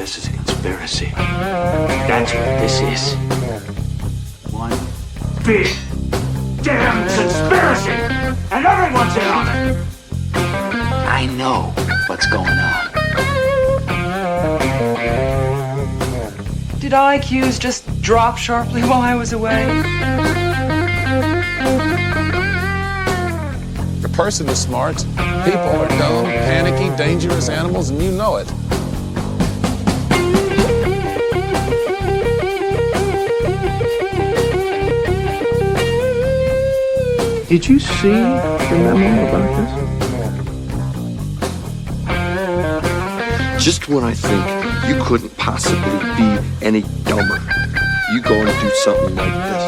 this is a conspiracy. That's what this is. One big damn conspiracy! And everyone's in on it! I know what's going on. Did IQs just drop sharply while I was away? The person is smart, people are dumb, panicky, dangerous animals, and you know it. Did you see the memo about this? Just when I think you couldn't possibly be any dumber, you go and do something like this.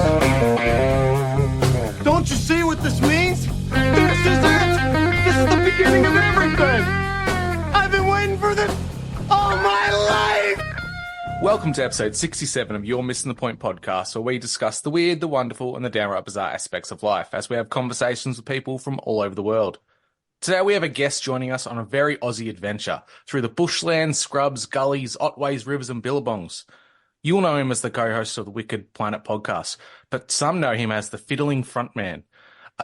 Don't you see what this means? This is it! This is the beginning of everything! I've been waiting for this all my life! Welcome to episode 67 of your Missing the Point podcast, where we discuss the weird, the wonderful, and the downright bizarre aspects of life, as we have conversations with people from all over the world. Today we have a guest joining us on a very Aussie adventure through the bushlands, scrubs, gullies, otways, rivers, and billabongs. You'll know him as the co-host of the Wicked Planet podcast, but some know him as the fiddling frontman.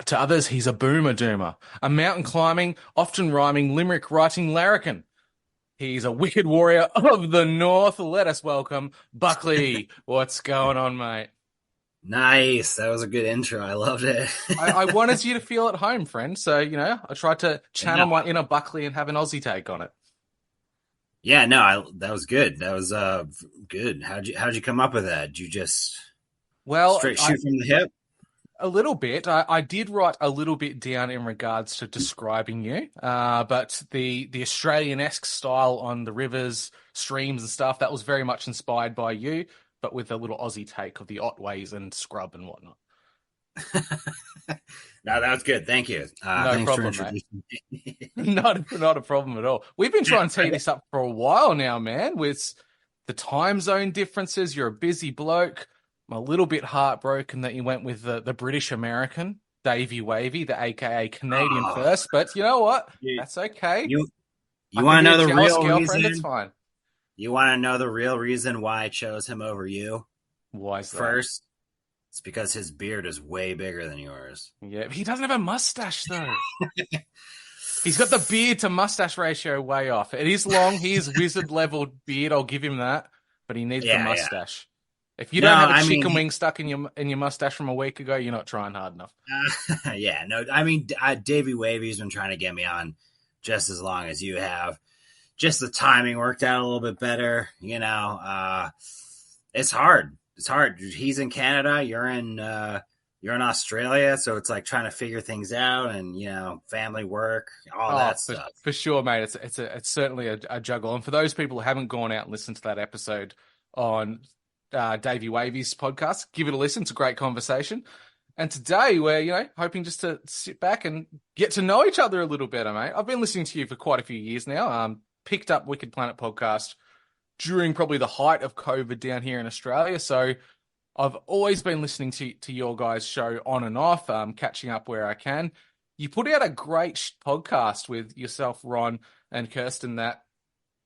To others, he's a boomer doomer, a mountain climbing, often rhyming, limerick writing larrikin. He's a wicked warrior of the north. Let us welcome Buckley. What's going on, mate? Nice. That was a good intro. I loved it. I wanted you to feel at home, friend. So, I tried to channel my inner Buckley and have an Aussie take on it. Yeah, no, that was good. That was good. How'd you come up with that? Did you just straight shoot from the hip? A little bit. I did write a little bit down in regards to describing you, but the Australian-esque style on the rivers, streams and stuff, that was very much inspired by you, but with a little Aussie take of the Otways and scrub and whatnot. No, that was good. Thank you. No problem, mate. Not a problem at all. We've been trying to tee this up for a while now, man, with the time zone differences. You're a busy bloke. I'm a little bit heartbroken that you went with the British American, Davey Wavy, the AKA Canadian first, but you know what? That's okay. You want to know the real reason? It's fine. You want to know the real reason why I chose him over you? Why is that? First, it's because his beard is way bigger than yours. Yeah, he doesn't have a mustache, though. He's got the beard to mustache ratio way off. It is long. He is wizard-level beard. I'll give him that. But he needs the mustache. Yeah. If you don't have a chicken wing stuck in your mustache from a week ago, you're not trying hard enough. Davey Wavy's been trying to get me on just as long as you have. Just the timing worked out a little bit better. It's hard. It's hard. He's in Canada. You're in Australia. So it's like trying to figure things out and, family work, all that stuff. For sure, mate. It's certainly a juggle. And for those people who haven't gone out and listened to that episode on Davey Wavy's podcast, give it a listen. It's a great conversation. And today we're, hoping just to sit back and get to know each other a little better, mate. I've been listening to you for quite a few years now. Picked up Wicked Planet podcast during probably the height of COVID down here in Australia. So I've always been listening to your guys' show on and off, catching up where I can. You put out a great podcast with yourself, Ron, and Kirsten, that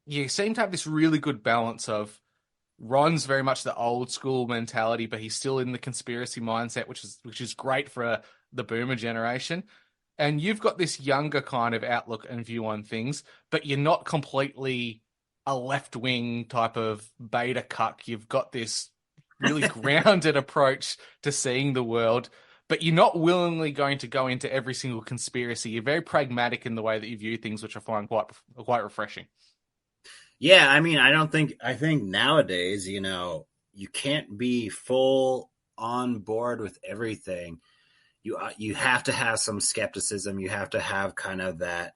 you seem to have this really good balance of Ron's very much the old school mentality, but he's still in the conspiracy mindset, which is great for the boomer generation. And you've got this younger kind of outlook and view on things, but you're not completely a left-wing type of beta cuck. You've got this really grounded approach to seeing the world, but you're not willingly going to go into every single conspiracy. You're very pragmatic in the way that you view things, which I find quite refreshing. Yeah, I think nowadays, you can't be full on board with everything. You have to have some skepticism. You have to have kind of that,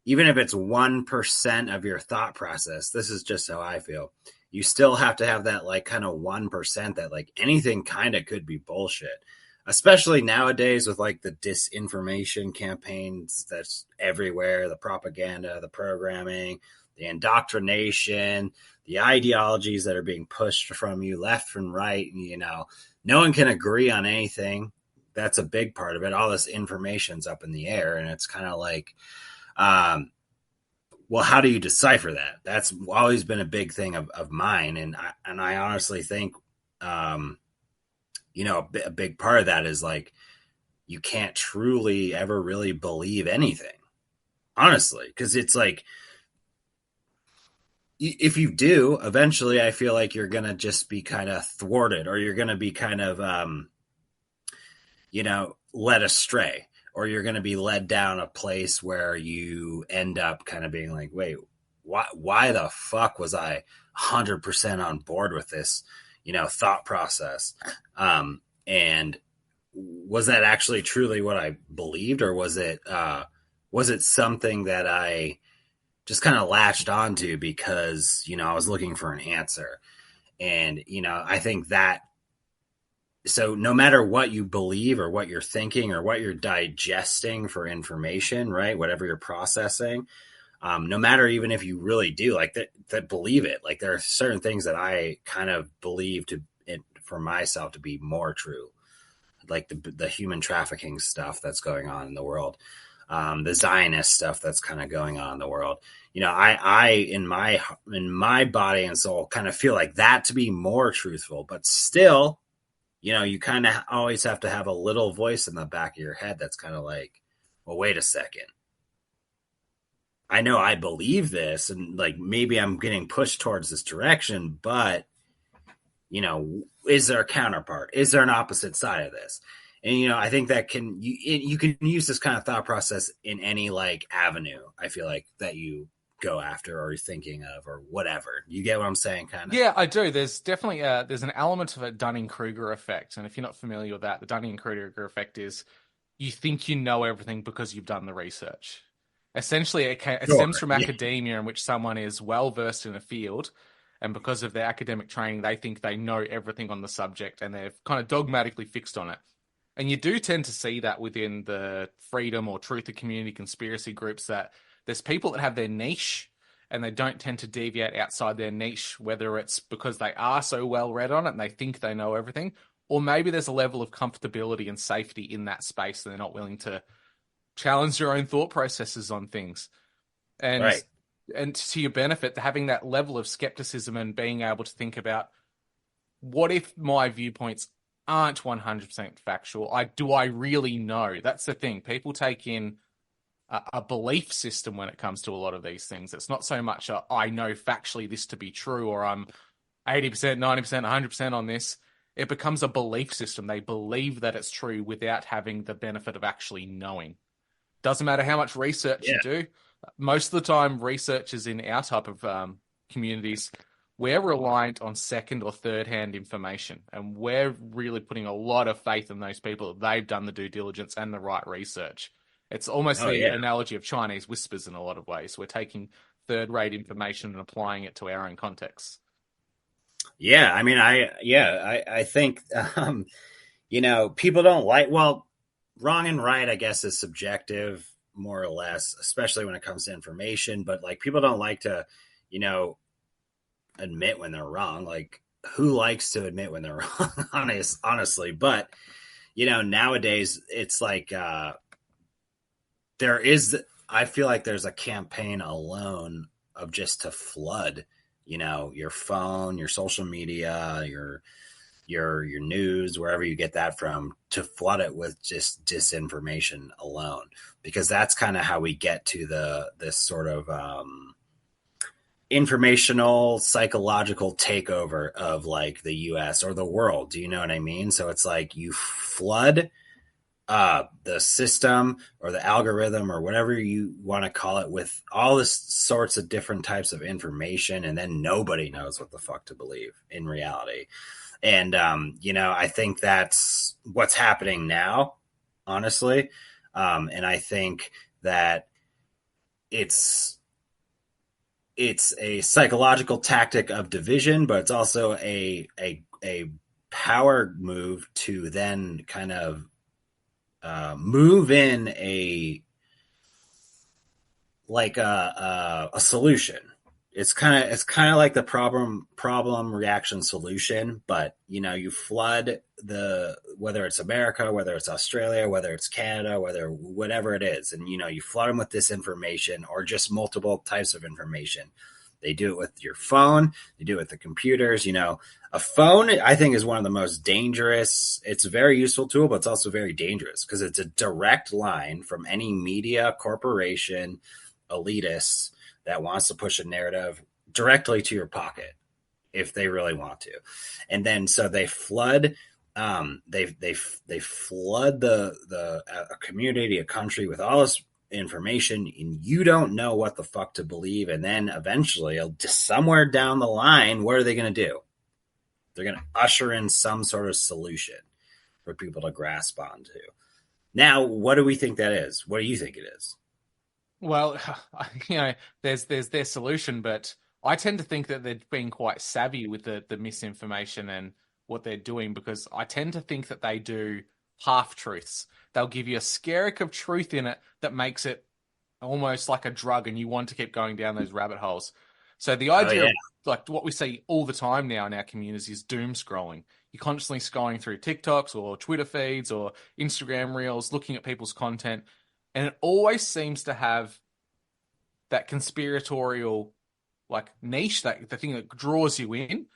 even if it's 1% of your thought process. This is just how I feel. You still have to have that like kind of 1% that like anything kind of could be bullshit, especially nowadays with like the disinformation campaigns that's everywhere, the propaganda, the programming, the indoctrination, the ideologies that are being pushed from you left and right. No one can agree on anything. That's a big part of it. All this information's up in the air, and it's kind of like well, how do you decipher that? That's always been a big thing of mine. And I honestly think, you know, a big part of that is like, you can't truly ever really believe anything, honestly. Because it's like, if you do, eventually I feel like you're going to just be kind of thwarted, or you're going to be kind of, you know, led astray, or you're going to be led down a place where you end up kind of being like, wait, why the fuck was I 100% on board with this, you know, thought process? And was that actually truly what I believed, or was it something that I just kind of latched onto because, you know, I was looking for an answer? And, you know, I think that, so no matter what you believe or what you're thinking or what you're digesting for information, right, whatever you're processing, no matter even if you really do like that believe it, like there are certain things that I kind of believe for myself to be more true, like the human trafficking stuff that's going on in the world, the Zionist stuff that's kind of going on in the world. You know, I in my body and soul kind of feel like that to be more truthful, but still, you know, you kind of always have to have a little voice in the back of your head that's kind of like, well, wait a second. I know I believe this, and like maybe I'm getting pushed towards this direction, but, you know, is there a counterpart? Is there an opposite side of this? And, you know, I think that you can use this kind of thought process in any like avenue, I feel like, that you go after or you're thinking of or whatever. You get what I'm saying? Kind of. Yeah, I do. There's definitely there's an element of a Dunning-Kruger effect. And if you're not familiar with that, the Dunning-Kruger effect is you think you know everything because you've done the research. Essentially, it stems from academia, in which someone is well-versed in a field, and because of their academic training, they think they know everything on the subject, and they're kind of dogmatically fixed on it. And you do tend to see that within the freedom or truth of community conspiracy groups, that there's people that have their niche and they don't tend to deviate outside their niche, whether it's because they are so well read on it and they think they know everything, or maybe there's a level of comfortability and safety in that space and they're not willing to challenge their own thought processes on things. And right. And to your benefit, having that level of skepticism and being able to think about, what if my viewpoints aren't 100% factual? Do I really know? That's the thing. People take in a belief system when it comes to a lot of these things. It's not so much I know factually this to be true, or I'm 80%, 90%, 100% on this. It becomes a belief system. They believe that it's true without having the benefit of actually knowing. Doesn't matter how much research you do. Most of the time, researchers in our type of communities, we're reliant on second or third hand information. And we're really putting a lot of faith in those people that they've done the due diligence and the right research. It's almost analogy of Chinese whispers in a lot of ways. We're taking third-rate information and applying it to our own context. Yeah, I mean, I think, you know, people don't like, well, wrong and right, I guess, is subjective, more or less, especially when it comes to information. But like, people don't like to, you know, admit when they're wrong. Like, who likes to admit when they're wrong? Honestly. But, you know, nowadays it's like, I feel like there's a campaign alone of just to flood, you know, your phone, your social media, your news, wherever you get that from, to flood it with just disinformation alone, because that's kind of how we get to this sort of informational psychological takeover of like the US or the world. Do you know what I mean? So it's like you flood the system or the algorithm or whatever you want to call it with all this sorts of different types of information, and then nobody knows what the fuck to believe in reality. And you know, I think that's what's happening now, honestly. And I think that it's a psychological tactic of division, but it's also a power move to then kind of move in a solution. It's kind of like the problem reaction solution, but you know, you flood whether it's America, whether it's Australia, whether it's Canada, whatever it is. And, you flood them with this information or just multiple types of information. They do it with your phone. They do it with the computers. A phone, I think, is one of the most dangerous. It's a very useful tool, but it's also very dangerous because it's a direct line from any media, corporation, elitist that wants to push a narrative directly to your pocket if they really want to. And then so they flood they flood a community, a country with all this information, and you don't know what the fuck to believe. And then eventually, just somewhere down the line, what are they going to do? They're going to usher in some sort of solution for people to grasp onto. Now, what do we think that is? What do you think it is? Well, there's their solution, but I tend to think that they're being quite savvy with the misinformation and what they're doing, because I tend to think that they do half-truths. They'll give you a skerrick of truth in it that makes it almost like a drug, and you want to keep going down those rabbit holes. So the idea of, like, what we see all the time now in our community is doom scrolling. You're constantly scrolling through TikToks or Twitter feeds or Instagram reels, looking at people's content, and it always seems to have that conspiratorial, like, niche, that the thing that draws you in,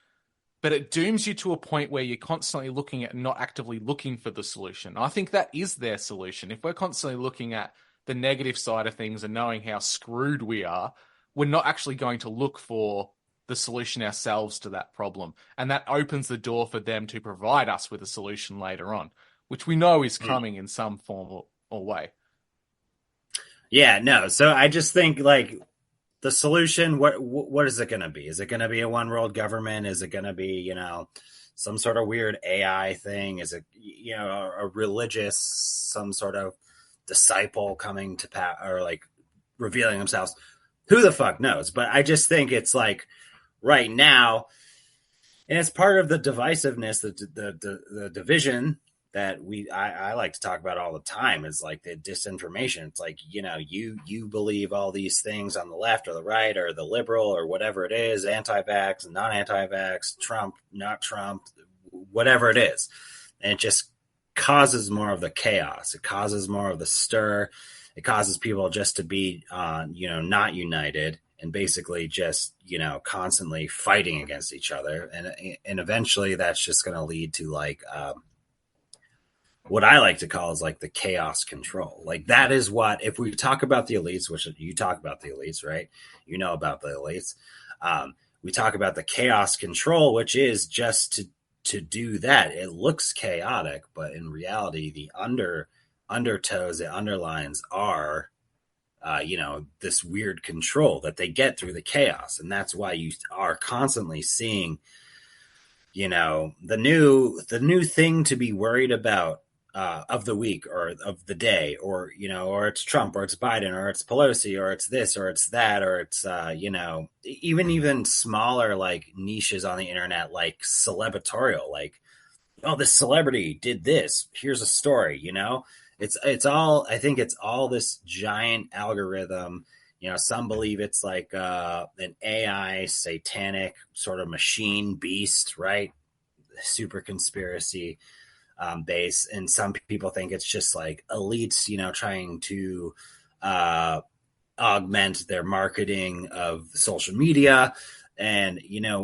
but it dooms you to a point where you're constantly looking at and not actively looking for the solution. I think that is their solution. If we're constantly looking at the negative side of things and knowing how screwed we are, we're not actually going to look for the solution ourselves to that problem. And that opens the door for them to provide us with a solution later on, which we know is coming in some form or way. Yeah, no. So I just think, like, the solution, what is it going to be? Is it going to be a one world government? Is it going to be, some sort of weird AI thing? Is it, a religious, some sort of disciple coming to power, or like revealing themselves? Who the fuck knows? But I just think it's like right now, and it's part of the divisiveness, the division that I like to talk about all the time, is like the disinformation. It's like, you believe all these things on the left or the right or the liberal or whatever it is, anti-vax and non-anti-vax, Trump, not Trump, whatever it is. And it just causes more of the chaos. It causes more of the stir. It causes people just to be, not united and basically just, constantly fighting against each other. And eventually that's just going to lead to like, what I like to call is like the chaos control. Like that is what, if we talk about the elites, which you talk about the elites, right? You know about the elites. We talk about the chaos control, which is just to do that. It looks chaotic, but in reality, the undertows, the underlines are, this weird control that they get through the chaos. And that's why you are constantly seeing, the new thing to be worried about of the week or of the day, or it's Trump or it's Biden or it's Pelosi or it's this or it's that, or it's even smaller like niches on the internet, like celebratorial, like, oh, this celebrity did this, here's a story. It's all, I think it's all this giant algorithm. Some believe it's like an AI satanic sort of machine beast, right? Super conspiracy base. And some people think it's just like elites, trying to augment their marketing of social media. And,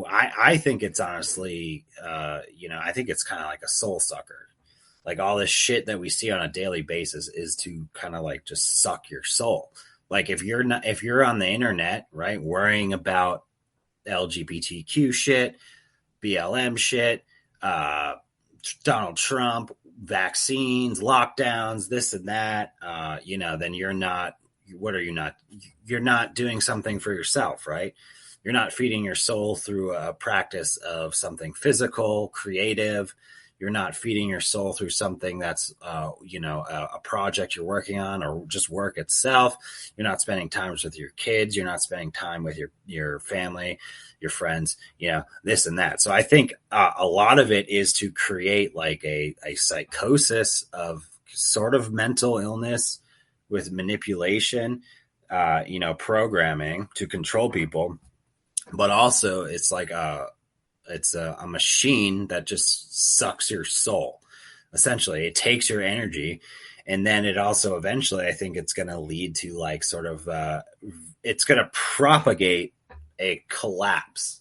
I think it's honestly, I think it's kind of like a soul sucker. Like all this shit that we see on a daily basis is to kind of like just suck your soul. Like if you're on the internet, right, worrying about LGBTQ shit, BLM shit, Donald Trump, vaccines, lockdowns, this and that, then you're not doing something for yourself, right? You're not feeding your soul through a practice of something physical, creative. You're not feeding your soul through something that's, a project you're working on or just work itself. You're not spending time with your kids. You're not spending time with your family, your friends, this and that. So I think a lot of it is to create like a psychosis of sort of mental illness with manipulation, programming to control people. But also it's like it's a machine that just sucks your soul. essentially. It takes your energy. And then it also eventually, I think it's going to lead to like sort of, it's going to propagate a collapse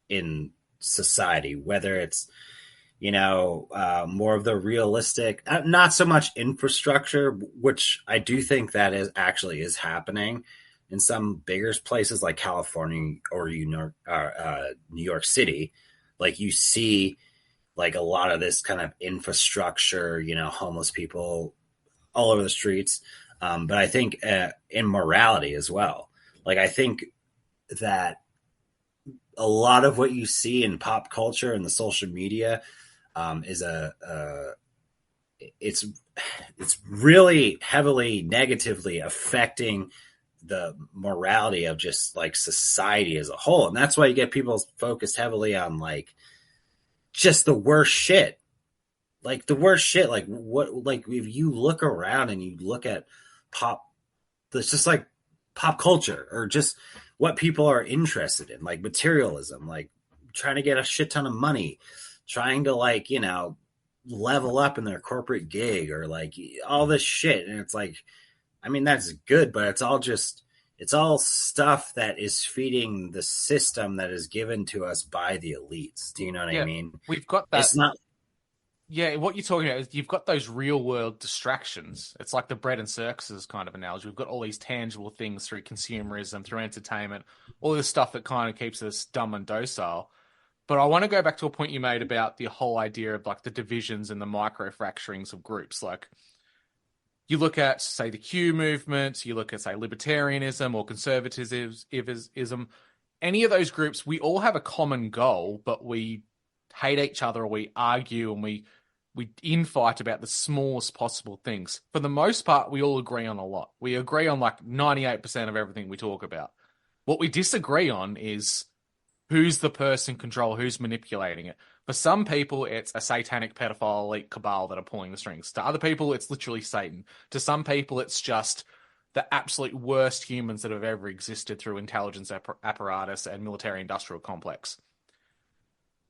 in society, whether it's, more of the realistic, not so much infrastructure, which I do think that is happening in some bigger places like California or New York City. Like you see like a lot of this kind of infrastructure, homeless people all over the streets. But I think in morality as well. Like I think that a lot of what you see in pop culture and the social media is it's really heavily negatively affecting the morality of just like society as a whole. And that's why you get people focused heavily on like just the worst shit. Like the worst shit. Like what, like if you look around and you look at it's just like pop culture or just what people are interested in, like materialism, like trying to get a shit ton of money, trying to like, level up in their corporate gig or like all this shit. And it's like, I mean, that's good, but it's all stuff that is feeding the system that is given to us by the elites. Do you know what I mean? We've got that. It's not. Yeah, what you're talking about is you've got those real world distractions. It's like the bread and circuses kind of analogy. We've got all these tangible things through consumerism, through entertainment, all this stuff that kind of keeps us dumb and docile. But I want to go back to a point you made about the whole idea of like the divisions and the micro fracturings of groups. Like you look at, say, the Q movement, you look at, say, libertarianism or conservatism, any of those groups, we all have a common goal, but we hate each other or we argue and we infight about the smallest possible things. For the most part, we all agree on a lot. We agree on like 98% of everything we talk about. What we disagree on is who's the person in control, who's manipulating it. For some people, it's a satanic pedophile elite cabal that are pulling the strings. To other people, it's literally Satan. To some people, it's just the absolute worst humans that have ever existed through intelligence apparatus and military-industrial complex.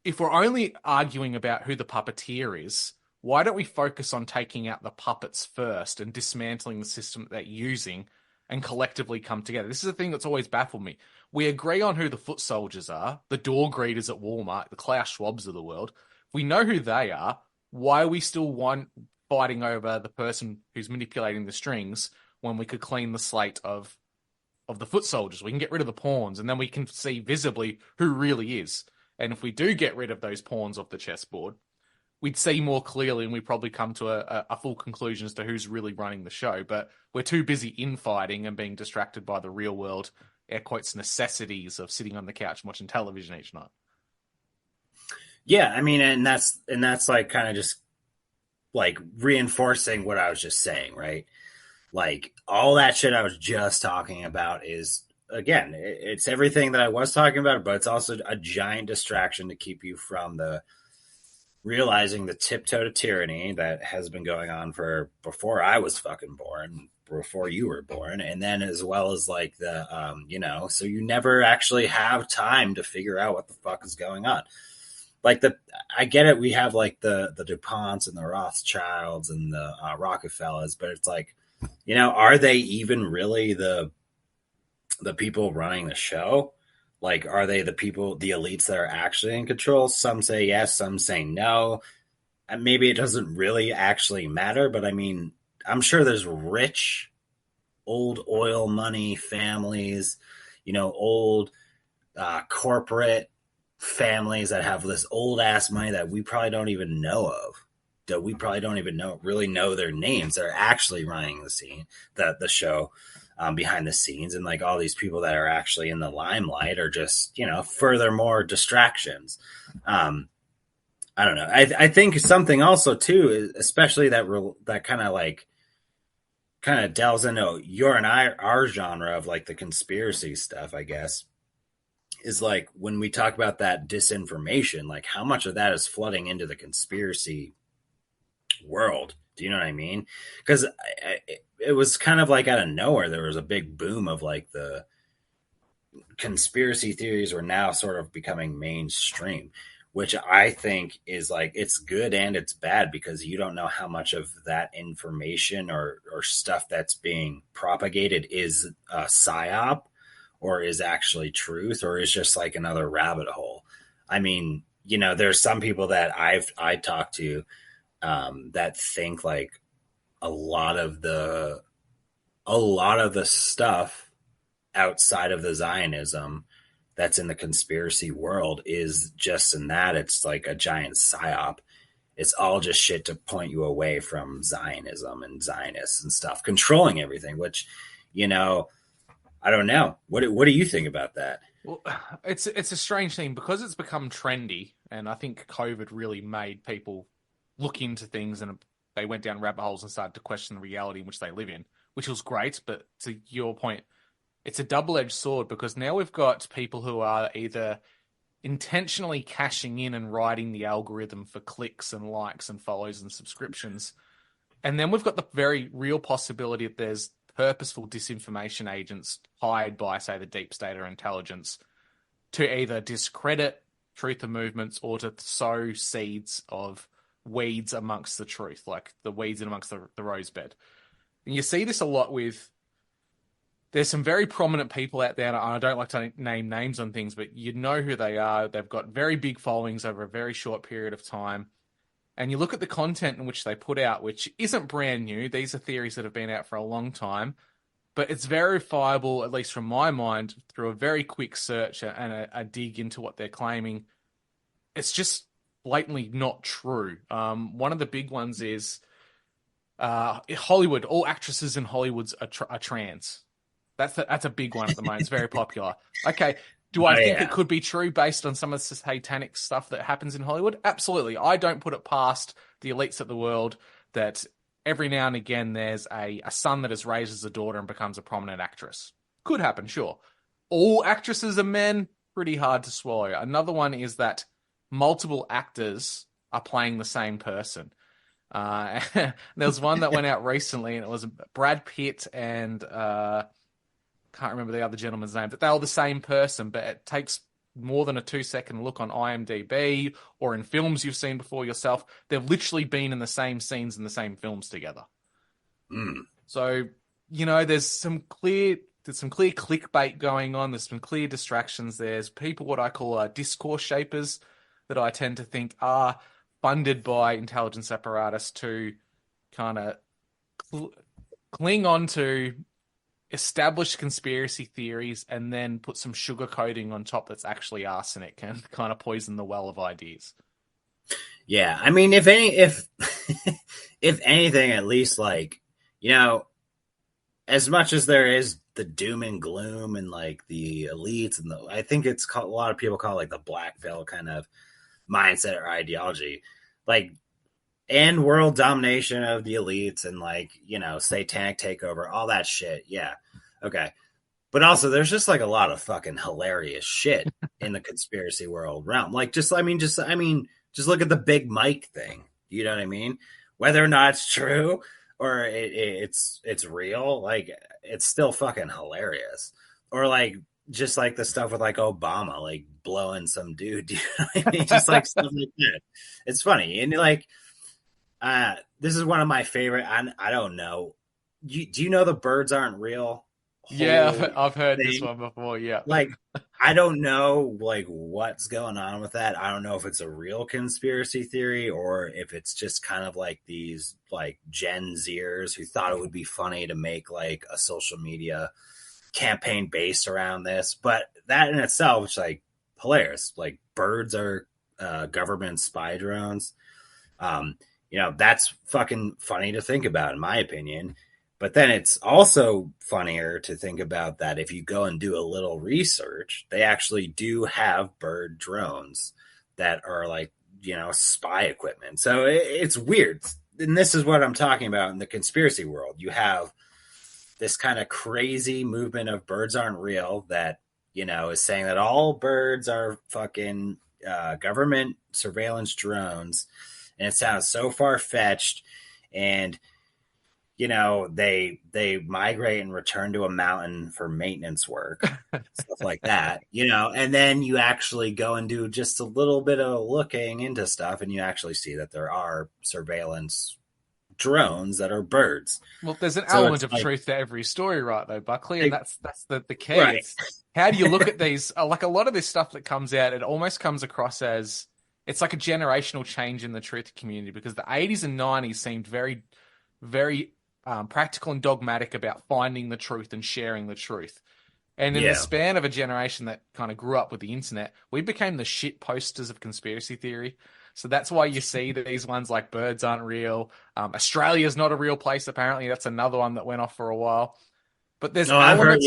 If we're only arguing about who the puppeteer is, why don't we focus on taking out the puppets first and dismantling the system that they're using and collectively come together? This is a thing that's always baffled me. We agree on who the foot soldiers are, the door greeters at Walmart, the Klaus Schwabs of the world. We know who they are. Why are we still fighting over the person who's manipulating the strings when we could clean the slate of the foot soldiers? We can get rid of the pawns, and then we can see visibly who really is. And if we do get rid of those pawns off the chessboard, we'd see more clearly and we'd probably come to a full conclusion as to who's really running the show. But we're too busy infighting and being distracted by the real world, air quotes, necessities of sitting on the couch and watching television each night. Yeah, I mean, and that's like kind of just like reinforcing what I was just saying, right? Like all that shit I was just talking about is, again, it's everything that I was talking about, but it's also a giant distraction to keep you from realizing the tiptoe to tyranny that has been going on for before I was fucking born, before you were born. And then as well as like so you never actually have time to figure out what the fuck is going on. Like I get it. We have like the DuPonts and the Rothschilds and the Rockefellers, but it's like, are they even really the people running the show? Like, are they the people, the elites that are actually in control? Some say yes, some say no. And maybe it doesn't really actually matter, but I mean, I'm sure there's rich, old oil money families, old corporate families that have this old ass money that we probably don't even know of. That we probably don't even really know their names. They're actually running the show. Behind the scenes, and like all these people that are actually in the limelight are just, furthermore distractions. I don't know. I think something also too, especially that kind of delves into our genre of like the conspiracy stuff, I guess, is like when we talk about that disinformation, like how much of that is flooding into the conspiracy world. Do you know what I mean? Because it was kind of like out of nowhere. There was a big boom of like the conspiracy theories were now sort of becoming mainstream. which I think is like, it's good and it's bad because you don't know how much of that information or stuff that's being propagated is a psyop or is actually truth or is just like another rabbit hole. I mean, you know, there's some people that I talked to that think like a lot of the stuff outside of the Zionism that's in the conspiracy world is just in that it's like a giant psyop. It's all just shit to point you away from Zionism and Zionists and stuff, controlling everything, which, you know, I don't know. What do you think about that? Well, it's a strange thing because it's become trendy, and I think COVID really made people look into things, and they went down rabbit holes and started to question the reality in which they live in, which was great. But to your point, it's a double-edged sword because now we've got people who are either intentionally cashing in and riding the algorithm for clicks and likes and follows and subscriptions. And then we've got the very real possibility that there's purposeful disinformation agents hired by, say, the deep state or intelligence to either discredit truth of movements or to sow seeds of weeds amongst the truth, like the weeds in amongst the rose bed. And you see this a lot with, there's some very prominent people out there, and I don't like to name names on things, but you know who they are. They've got very big followings over a very short period of time. And you look at the content in which they put out, which isn't brand new. These are theories that have been out for a long time, but it's verifiable, at least from my mind, through a very quick search and a dig into what they're claiming. It's just blatantly not true. One of the big ones is Hollywood. All actresses in Hollywood are trans. That's a big one at the moment. It's very popular. Okay. Do I think it could be true based on some of the satanic stuff that happens in Hollywood? Absolutely. I don't put it past the elites of the world that every now and again there's a son that is raised as a daughter and becomes a prominent actress. Could happen, sure. All actresses are men, pretty hard to swallow. Another one is that multiple actors are playing the same person. There's one that went out recently, and it was Brad Pitt and... can't remember the other gentleman's name, but they were the same person, but it takes more than a 2-second look on IMDb or in films you've seen before yourself. They've literally been in the same scenes in the same films together. So, you know, there's some clear clickbait going on. There's some clear distractions. There's people, what I call discourse shapers, that I tend to think are funded by intelligence apparatus to kind of cling on to establish conspiracy theories and then put some sugar coating on top that's actually arsenic and kind of poison the well of ideas. Yeah, I mean, if anything, at least, like, you know, as much as there is the doom and gloom and like the elites and I think it's called, a lot of people call it like the black veil kind of mindset or ideology, like, and world domination of the elites and like, you know, satanic takeover, all that shit. Yeah. Okay. But also there's just like a lot of fucking hilarious shit in the conspiracy world realm. Like, just look at the Big Mike thing. You know what I mean? Whether or not it's true or it's real, like, it's still fucking hilarious. Or like, just like the stuff with like Obama, like blowing some dude, you know what I mean? Just like stuff like that. It's funny. And like, this is one of my favorite. I don't know. Do you know the birds aren't real? Yeah, I've heard this one before. Yeah. Like, I don't know like what's going on with that. I don't know if it's a real conspiracy theory or if it's just kind of like these like Gen Zers who thought it would be funny to make like a social media campaign based around this. But that in itself is like hilarious. Like, birds are government spy drones. You know, that's fucking funny to think about, in my opinion. But then it's also funnier to think about that if you go and do a little research, they actually do have bird drones that are like, you know, spy equipment. So it's weird. And this is what I'm talking about in the conspiracy world. You have this kind of crazy movement of birds aren't real that, you know, is saying that all birds are fucking government surveillance drones. And it sounds so far-fetched. And you know, they migrate and return to a mountain for maintenance work, stuff like that, you know, and then you actually go and do just a little bit of looking into stuff, and you actually see that there are surveillance drones that are birds. Well, there's an So element it's of like- truth to every story, right, though, Buckley? And that's the key. Right. It's how do you look at these? Like a lot of this stuff that comes out, it almost comes across as it's like a generational change in the truth community, because the 80s and 90s seemed very, very practical and dogmatic about finding the truth and sharing the truth. And in the span of a generation that kind of grew up with the internet, we became the shit posters of conspiracy theory. So that's why you see these ones like birds aren't real. Australia's not a real place, apparently. That's another one that went off for a while. But there's elements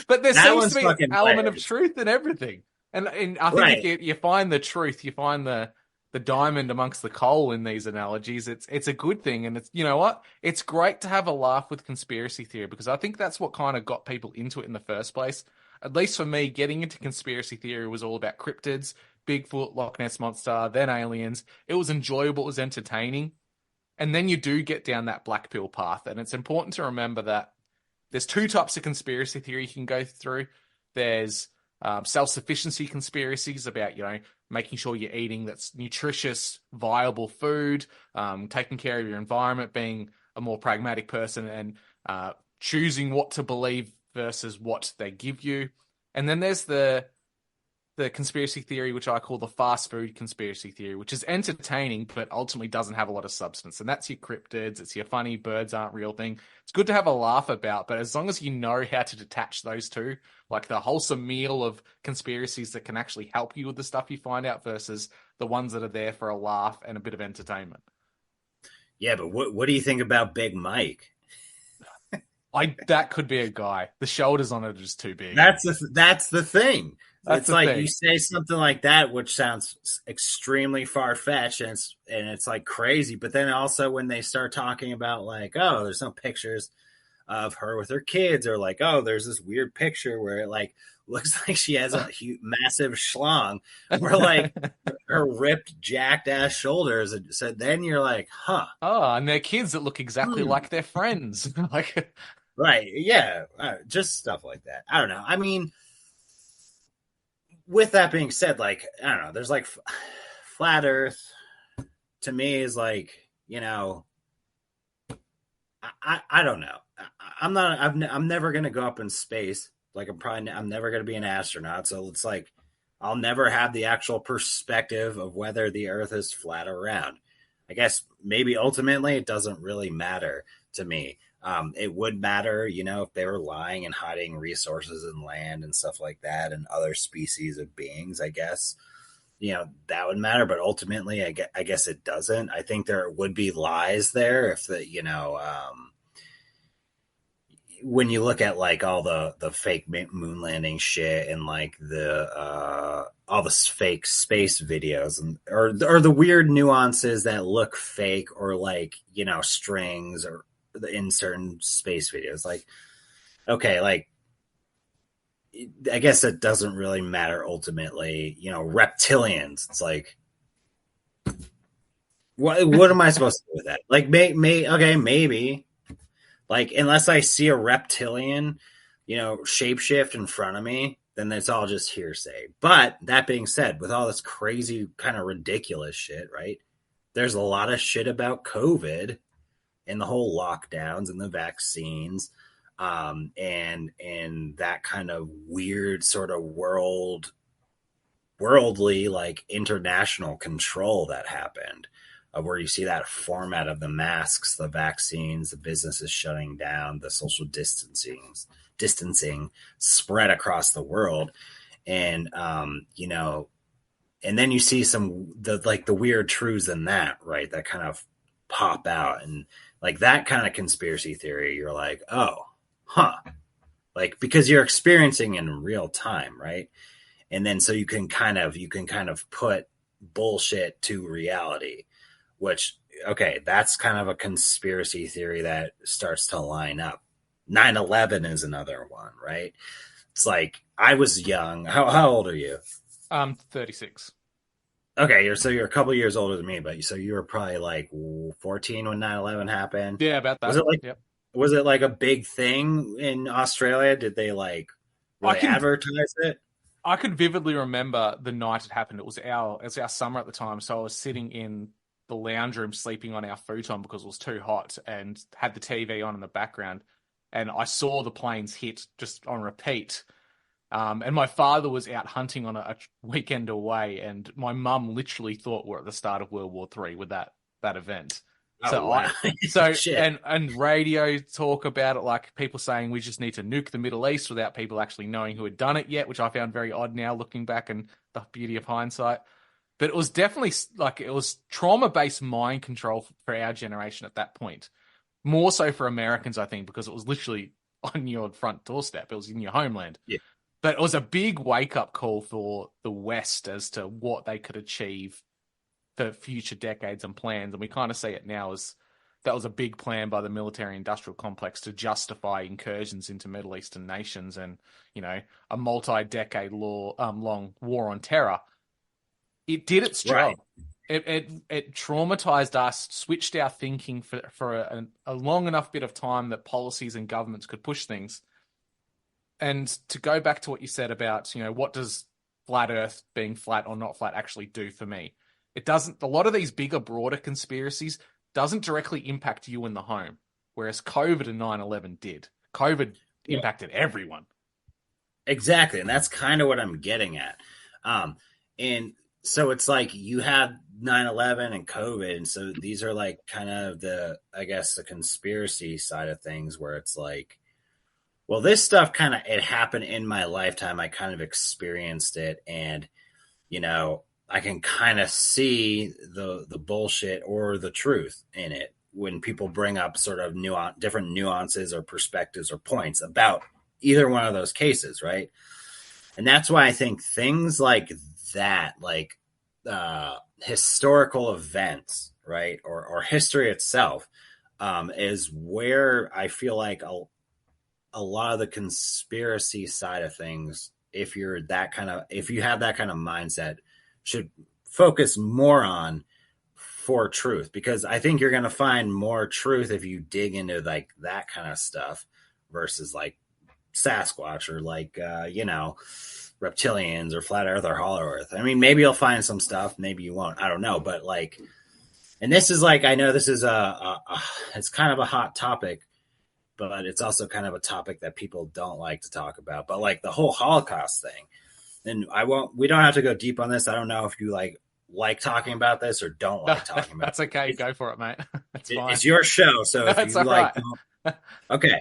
but there seems to be an element of truth in everything. And I think if you find the truth, you find the diamond amongst the coal in these analogies. It's a good thing. And it's, you know what? It's great to have a laugh with conspiracy theory, because I think that's what kind of got people into it in the first place. At least for me, getting into conspiracy theory was all about cryptids, Bigfoot, Loch Ness Monster, then aliens. It was enjoyable, it was entertaining. And then you do get down that black pill path. And it's important to remember that there's two types of conspiracy theory you can go through. There's self-sufficiency conspiracies about, you know, making sure you're eating that's nutritious, viable food, taking care of your environment, being a more pragmatic person, and choosing what to believe versus what they give you. And then there's the conspiracy theory, which I call the fast food conspiracy theory, which is entertaining, but ultimately doesn't have a lot of substance. And that's your cryptids. It's your funny birds aren't real thing. It's good to have a laugh about, but as long as you know how to detach those two, like the wholesome meal of conspiracies that can actually help you with the stuff you find out versus the ones that are there for a laugh and a bit of entertainment. Yeah, but what do you think about Big Mike? That could be a guy. The shoulders on it are just too big. That's the thing. It's like thing. You say something like that, which sounds extremely far-fetched, and it's like crazy. But then also when they start talking about like, oh, there's no pictures of her with her kids, or like, oh, there's this weird picture where it like looks like she has a massive schlong, or like her ripped, jacked ass shoulders. So then you're like, huh? Oh, and they're kids that look exactly like their friends. Like, right? Yeah, just stuff like that. I don't know. I mean, with that being said, like, I don't know, there's like flat Earth to me is like, you know, I don't know. I'm never going to go up in space. Like I'm never going to be an astronaut. So it's like, I'll never have the actual perspective of whether the Earth is flat or round. I guess maybe ultimately it doesn't really matter to me. It would matter, you know, if they were lying and hiding resources and land and stuff like that and other species of beings, I guess, you know, that would matter. But ultimately, I guess it doesn't. I think there would be lies there if you know, when you look at like all the fake moon landing shit and like all the fake space videos and or the weird nuances that look fake, or like, you know, strings or in certain space videos, like, okay, like, I guess it doesn't really matter ultimately. You know, reptilians, it's like, what am I supposed to do with that? Like, okay, maybe, like, unless I see a reptilian, you know, shapeshift in front of me, then it's all just hearsay. But that being said, with all this crazy kind of ridiculous shit, right, there's a lot of shit about COVID and the whole lockdowns and the vaccines, and that kind of weird sort of worldly, like, international control that happened, where you see that format of the masks, the vaccines, the businesses shutting down, the social distancing spread across the world. And, you know, and then you see the weird truths in that, right, that kind of pop out, and like that kind of conspiracy theory, you're like, oh, huh, like, because you're experiencing in real time, right? And then so you can kind of put bullshit to reality, which, okay, that's kind of a conspiracy theory that starts to line up. 9/11 is another one, right? It's like, I was young. How old are you? 36. Okay, you're a couple years older than me, but so you were probably like 14 when 9/11 happened. Yeah, about that. Was it like Yep. was it like a big thing in Australia? Did they like I really can advertise it? I could vividly remember the night it happened. It was our summer at the time, so I was sitting in the lounge room sleeping on our futon because it was too hot, and had the TV on in the background, and I saw the planes hit just on repeat. And my father was out hunting on a weekend away, and my mum literally thought we're at the start of World War III with that event. Oh, So wow. Shit. and radio talk about it, like people saying we just need to nuke the Middle East without people actually knowing who had done it yet, which I found very odd now looking back and the beauty of hindsight. But it was definitely like it was trauma-based mind control for our generation at that point. More so for Americans, I think, because it was literally on your front doorstep. It was in your homeland. Yeah. But it was a big wake-up call for the West as to what they could achieve for future decades and plans. And we kind of see it now as that was a big plan by the military-industrial complex to justify incursions into Middle Eastern nations and, you know, a multi-decade long war on terror. It did its job. Right. It traumatized us, switched our thinking for a long enough bit of time that policies and governments could push things. And to go back to what you said about, you know, what does flat Earth being flat or not flat actually do for me? It doesn't. A lot of these bigger, broader conspiracies doesn't directly impact you in the home, whereas COVID and 9/11 did. COVID impacted everyone. Exactly, and that's kind of what I'm getting at. And so it's like you have 9/11 and COVID, and so these are like kind of the conspiracy side of things where it's like, well, this stuff it happened in my lifetime. I kind of experienced it, and, you know, I can kind of see the bullshit or the truth in it when people bring up sort of different nuances or perspectives or points about either one of those cases, right? And that's why I think things like that, like historical events, right, or history itself, is where I feel like a lot of the conspiracy side of things, if you have that kind of mindset, should focus more on for truth, because I think you're going to find more truth if you dig into like that kind of stuff versus like Sasquatch or like, you know, reptilians or flat earth or hollow earth. I mean, maybe you'll find some stuff, maybe you won't, I don't know. But like, and this is like, I know this is it's kind of a hot topic, but it's also kind of a topic that people don't like to talk about. But like the whole Holocaust thing, and we don't have to go deep on this. I don't know if you like talking about this or don't like talking about That's okay. Go for it, mate. That's fine. It's your show. So if you like, right. Okay.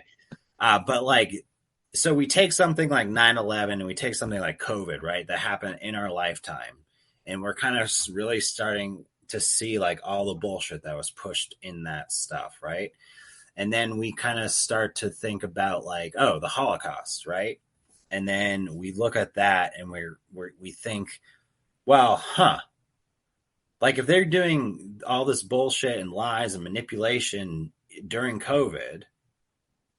But like, so we take something like 9/11 and we take something like COVID, right? That happened in our lifetime. And we're kind of really starting to see like all the bullshit that was pushed in that stuff, right? And then we kind of start to think about like, oh, the Holocaust, right? And then we look at that and we think, well, like if they're doing all this bullshit and lies and manipulation during COVID,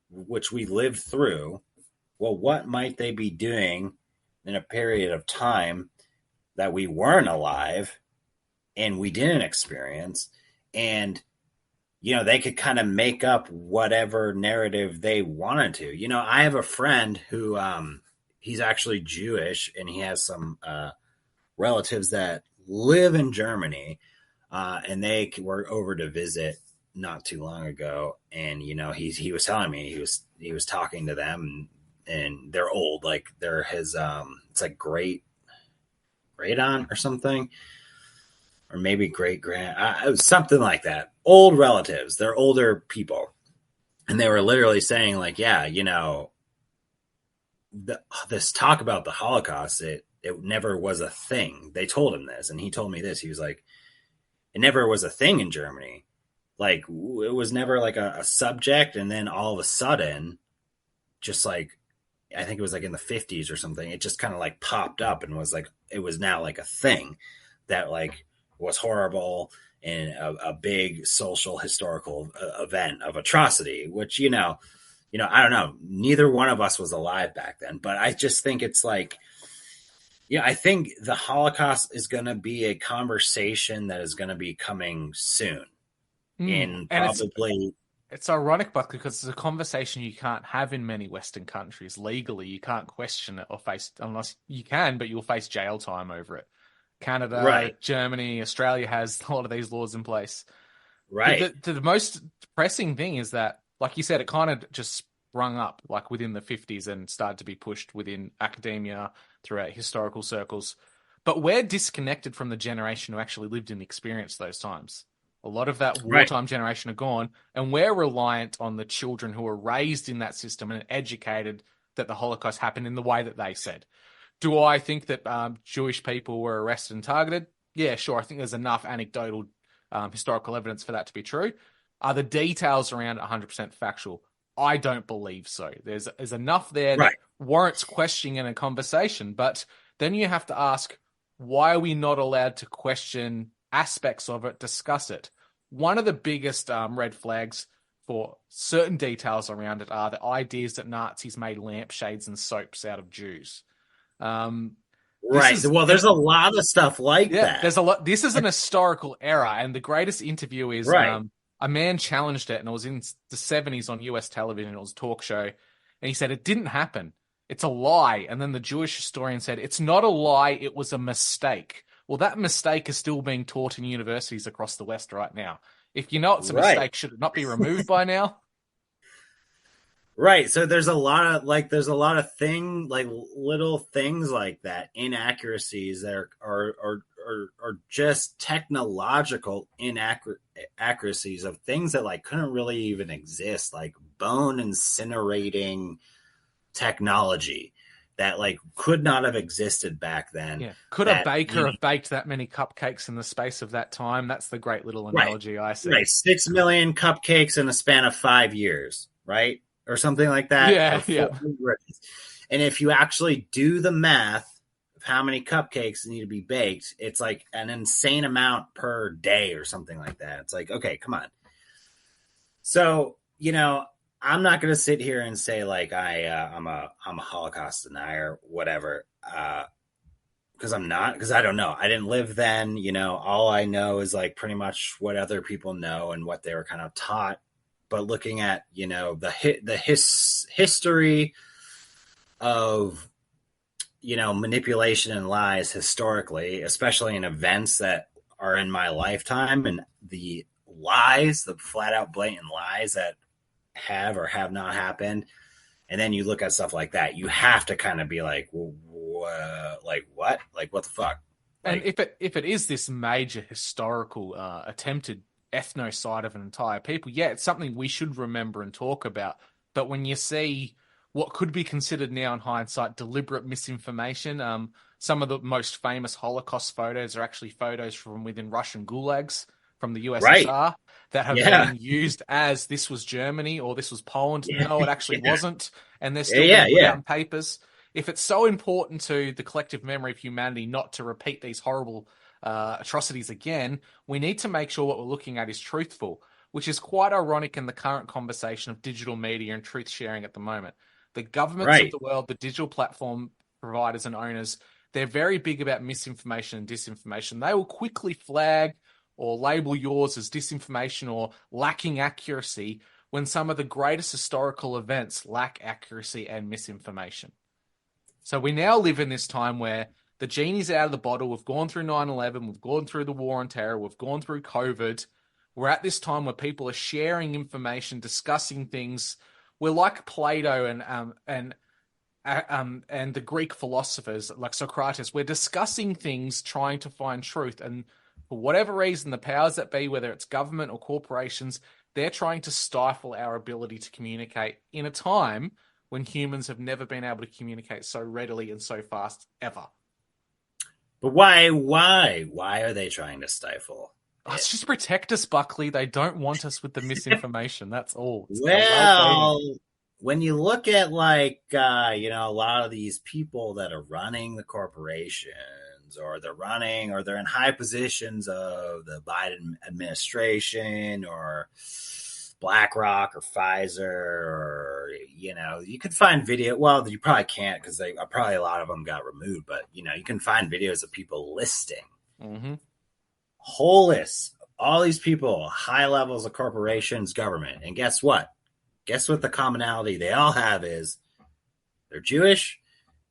which we lived through, well, what might they be doing in a period of time that we weren't alive and we didn't experience? And, you know, they could kind of make up whatever narrative they wanted to. You know, I have a friend who he's actually Jewish, and he has some relatives that live in Germany, and they were over to visit not too long ago. And, you know, he was telling me he was talking to them, and they're old, like they're his it's like great aunt or something, or maybe great grand, something like that. Old relatives, they're older people, and they were literally saying like, yeah, you know, this talk about the Holocaust, it never was a thing. They told him this, and he told me this. He was like, it never was a thing in Germany. Like it was never like a subject, and then all of a sudden, just like, I think it was like in the 50s or something, it just kind of like popped up and was like, it was now like a thing that like was horrible and a big social historical event of atrocity, which, you know, I don't know. Neither one of us was alive back then, but I just think it's like, Yeah, I think the Holocaust is going to be a conversation that is going to be coming soon. In And probably. it's ironic, Buckley, because it's a conversation you can't have in many Western countries legally. You can't question it or face, unless you can, but you'll face jail time over it. Canada, Right. Germany, Australia has a lot of these laws in place. Right. The most depressing thing is that, like you said, it kind of just sprung up like within the 50s and started to be pushed within academia, throughout historical circles. But we're disconnected from the generation who actually lived and experienced those times. A lot of that wartime generation are gone, and we're reliant on the children who were raised in that system and educated that the Holocaust happened in the way that they said. Do I think that Jewish people were arrested and targeted? Yeah, sure. I think there's enough anecdotal historical evidence for that to be true. Are the details around 100% factual? I don't believe so. There's enough there that warrants questioning in a conversation, but then you have to ask, why are we not allowed to question aspects of it, discuss it? One of the biggest red flags for certain details around it are the ideas that Nazis made lampshades and soaps out of Jews. Right. Well, there's a lot of stuff like that. There's a lot. This is an historical error, and the greatest interview is a man challenged it, and it was in the 70s on US television. It was a talk show, and he said it didn't happen. It's a lie. And then the Jewish historian said it's not a lie. It was a mistake. Well, that mistake is still being taught in universities across the West right now. If you know it's a mistake, should it not be removed by now? Right. So there's a lot of little things like that, inaccuracies that are just technological inaccuracies of things that like couldn't really even exist, like bone incinerating technology that like could not have existed back then. Yeah. Could a baker have baked that many cupcakes in the space of that time? That's the great little analogy I see. Right. 6 million cupcakes in a span of 5 years, right? Or something like that. Yeah. And if you actually do the math of how many cupcakes need to be baked, it's like an insane amount per day or something like that. It's like, okay, come on. So, I'm not going to sit here and say like I'm a Holocaust denier, whatever, because I'm not, because I don't know. I didn't live then. All I know is like pretty much what other people know and what they were kind of taught. But looking at the history of manipulation and lies historically, especially in events that are in my lifetime, and the flat out blatant lies that have or have not happened, and then you look at stuff like that, you have to kind of be like, like what the fuck? And if it is this major historical attempted ethnocide of an entire people, it's something we should remember and talk about. But when you see what could be considered now in hindsight deliberate misinformation, some of the most famous Holocaust photos are actually photos from within Russian gulags from the USSR that have been used as this was Germany or this was Poland. No, it actually wasn't. And they're still being put out in papers. If it's so important to the collective memory of humanity not to repeat these horrible atrocities again, we need to make sure what we're looking at is truthful, which is quite ironic in the current conversation of digital media and truth sharing at the moment. The governments of the world, the digital platform providers and owners, they're very big about misinformation and disinformation. They will quickly flag or label yours as disinformation or lacking accuracy when some of the greatest historical events lack accuracy and misinformation. So we now live in this time where the genie's out of the bottle. We've gone through 9/11. We've gone through the war on terror. We've gone through COVID. We're at this time where people are sharing information, discussing things. We're like Plato and the Greek philosophers like Socrates. We're discussing things, trying to find truth. And for whatever reason, the powers that be, whether it's government or corporations, they're trying to stifle our ability to communicate in a time when humans have never been able to communicate so readily and so fast ever. But why are they trying to stifle? It's just to protect us, Buckley. They don't want us with the misinformation. That's all. When you look at like, a lot of these people that are running the corporations or they're in high positions of the Biden administration or BlackRock or Pfizer, or you could find video. Well, you probably can't because probably a lot of them got removed. But you can find videos of people listing whole lists, all these people, high levels of corporations, government, and guess what? Guess what the commonality they all have is they're Jewish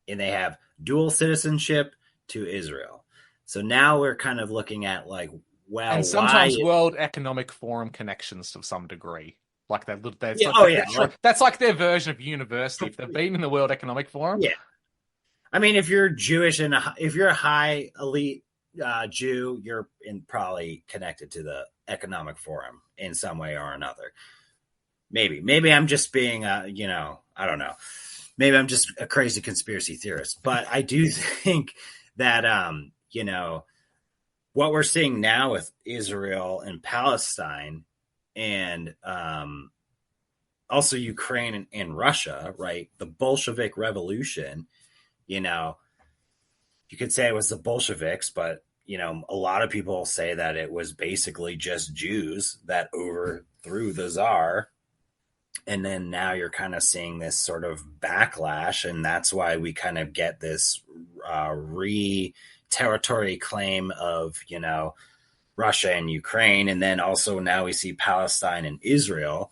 and they have dual citizenship to Israel. So now we're kind of looking at like, well, and sometimes World Economic Forum connections to some degree. Like that's like their version of university. If they've been in the World Economic Forum. Yeah. I mean, if you're Jewish and if you're a high elite Jew, you're probably connected to the Economic Forum in some way or another. Maybe I'm just being, I don't know. Maybe I'm just a crazy conspiracy theorist, but I do think that, what we're seeing now with Israel and Palestine and also Ukraine and Russia, right? The Bolshevik Revolution, you could say it was the Bolsheviks, but, a lot of people say that it was basically just Jews that overthrew the Tsar. And then now you're kind of seeing this sort of backlash, and that's why we kind of get this territory claim of, Russia and Ukraine. And then also now we see Palestine and Israel.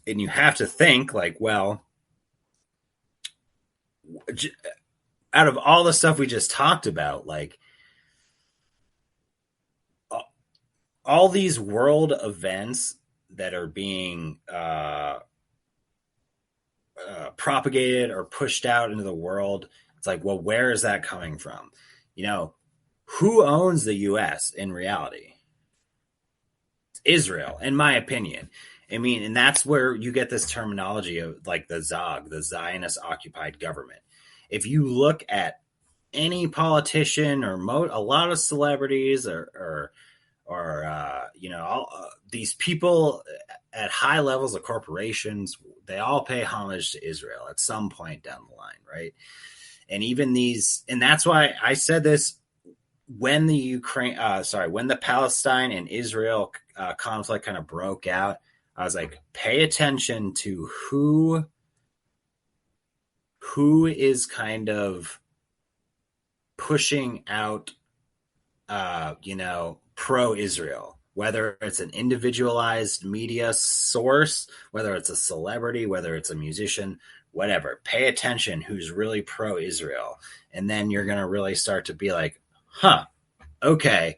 And you have to think like, well, out of all the stuff we just talked about, like all these world events that are being propagated or pushed out into the world, it's like, well, where is that coming from? Who owns the U.S. in reality? It's Israel, in my opinion. I mean, and that's where you get this terminology of like the ZOG, the Zionist occupied government. If you look at any politician or a lot of celebrities or these people at high levels of corporations, they all pay homage to Israel at some point down the line, right? And even and that's why I said this when the when the Palestine and Israel conflict kind of broke out. I was like, pay attention to who is kind of pushing out, pro-Israel, whether it's an individualized media source, whether it's a celebrity, whether it's a musician, whatever. Pay attention who's really pro-Israel. And then you're going to really start to be like, okay,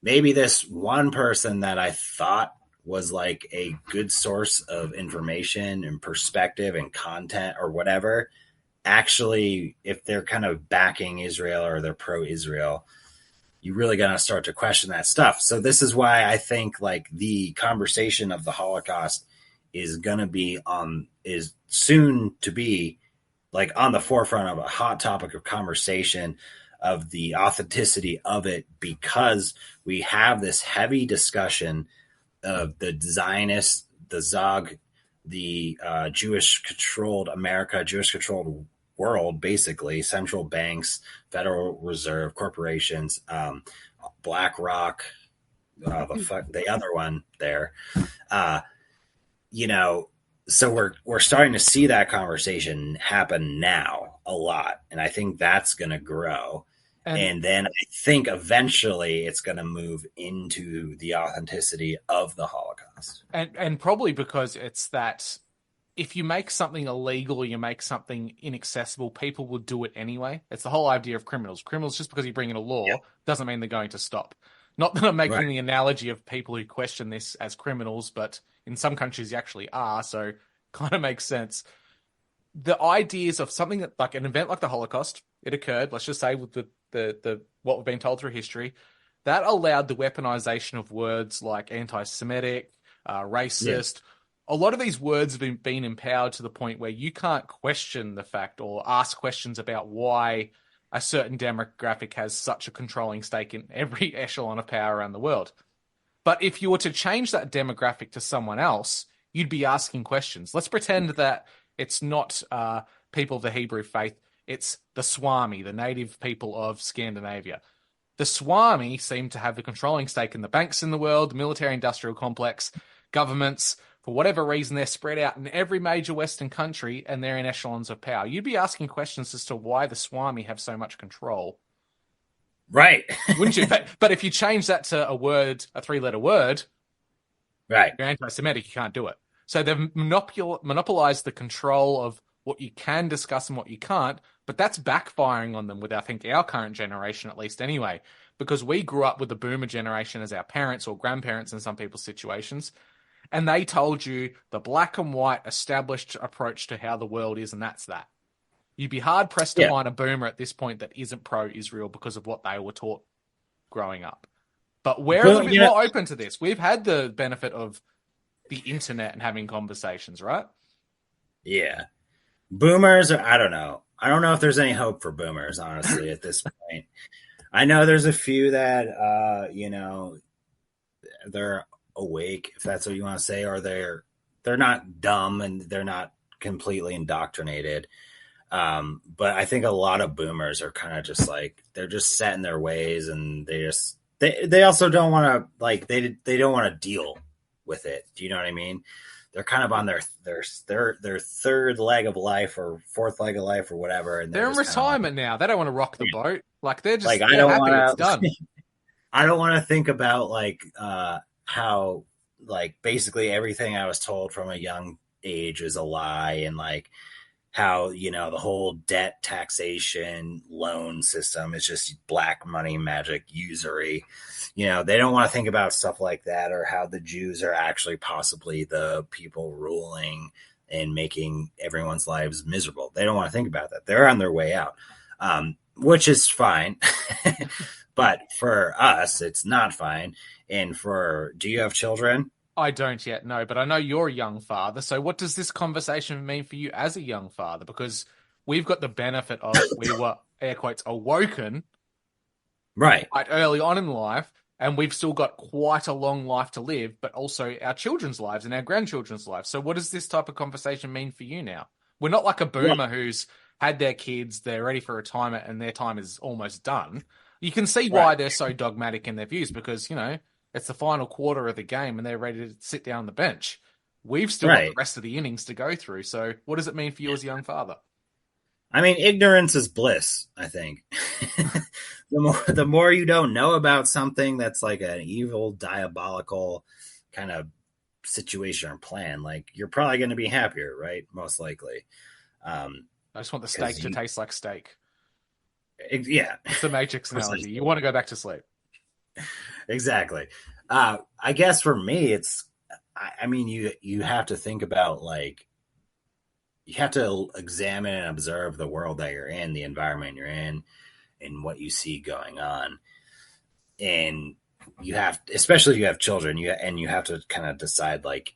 maybe this one person that I thought was like a good source of information and perspective and content or whatever, actually, if they're kind of backing Israel or they're pro-Israel, you really got to start to question that stuff. So this is why I think like the conversation of the Holocaust is soon to be like on the forefront of a hot topic of conversation of the authenticity of it, because we have this heavy discussion of the Zionists, the ZOG, the Jewish controlled America, Jewish controlled world, basically central banks, Federal Reserve, corporations, BlackRock, the other one there, so we're starting to see that conversation happen now a lot, and I think that's going to grow. And then I think eventually it's going to move into the authenticity of the Holocaust. And probably because it's that if you make something illegal, you make something inaccessible, people will do it anyway. It's the whole idea of criminals. Criminals, just because you bring in a law, doesn't mean they're going to stop. Not that I'm making the analogy of people who question this as criminals, but in some countries you actually are, so kind of makes sense. The ideas of something that, like an event like the Holocaust, it occurred, let's just say with the what we've been told through history, that allowed the weaponization of words like anti-Semitic, racist. A lot of these words have been empowered to the point where you can't question the fact or ask questions about why a certain demographic has such a controlling stake in every echelon of power around the world. But if you were to change that demographic to someone else, you'd be asking questions. Let's pretend that it's not people of the Hebrew faith. It's the Swami, the native people of Scandinavia. The Swami seem to have the controlling stake in the banks in the world, the military-industrial complex. governments, for whatever reason, they're spread out in every major Western country and they're in echelons of power. You'd be asking questions as to why the Swami have so much control. Right. Wouldn't you? But if you change that to a 3-letter word, right, you're anti-Semitic, you can't do it. So they've monopolized the control of what you can discuss and what you can't, but that's backfiring on them with, I think, our current generation, at least anyway, because we grew up with the boomer generation as our parents or grandparents in some people's situations, and they told you the black and white established approach to how the world is, and that's that. You'd be hard-pressed to find a boomer at this point that isn't pro-Israel because of what they were taught growing up. But we're a little bit more open to this. We've had the benefit of the internet and having conversations, right? Yeah. Boomers, I don't know. I don't know if there's any hope for boomers, honestly, at this point. I know there's a few that, they're awake, if that's what you want to say, or they're not dumb and they're not completely indoctrinated. But I think a lot of boomers are kind of just like, they're just set in their ways, and they also don't want to, like, they don't want to deal with it. Do you know what I mean? They're kind of on their third leg of life or fourth leg of life or whatever. And they're in retirement now. They don't want to rock the boat. Like, they're just like, I don't happy it's done. I don't want to think about how basically everything I was told from a young age is a lie, and like how, the whole debt, taxation, loan system is just black money, magic, usury. They don't want to think about stuff like that, or how the Jews are actually possibly the people ruling and making everyone's lives miserable. They don't want to think about that. They're on their way out, which is fine. But for us, it's not fine. And do you have children? I don't yet, no, but I know you're a young father. So what does this conversation mean for you as a young father? Because we've got the benefit of, we were, air quotes, awoken right quite early on in life, and we've still got quite a long life to live, but also our children's lives and our grandchildren's lives. So what does this type of conversation mean for you now? We're not like a boomer who's had their kids, they're ready for retirement, and their time is almost done. You can see why they're so dogmatic in their views, because, it's the final quarter of the game and they're ready to sit down on the bench. We've still got the rest of the innings to go through. So what does it mean for you as a young father? I mean, ignorance is bliss, I think. The more you don't know about something that's like an evil, diabolical kind of situation or plan, like, you're probably going to be happier, right? Most likely. I just want the steak to taste like steak. Yeah. It's the Matrix analogy. You want to go back to sleep. Exactly. I guess for me, you have to think about, like, you have to examine and observe the world that you're in, the environment you're in, and what you see going on. And you have, especially if you have children, you have to kind of decide, like,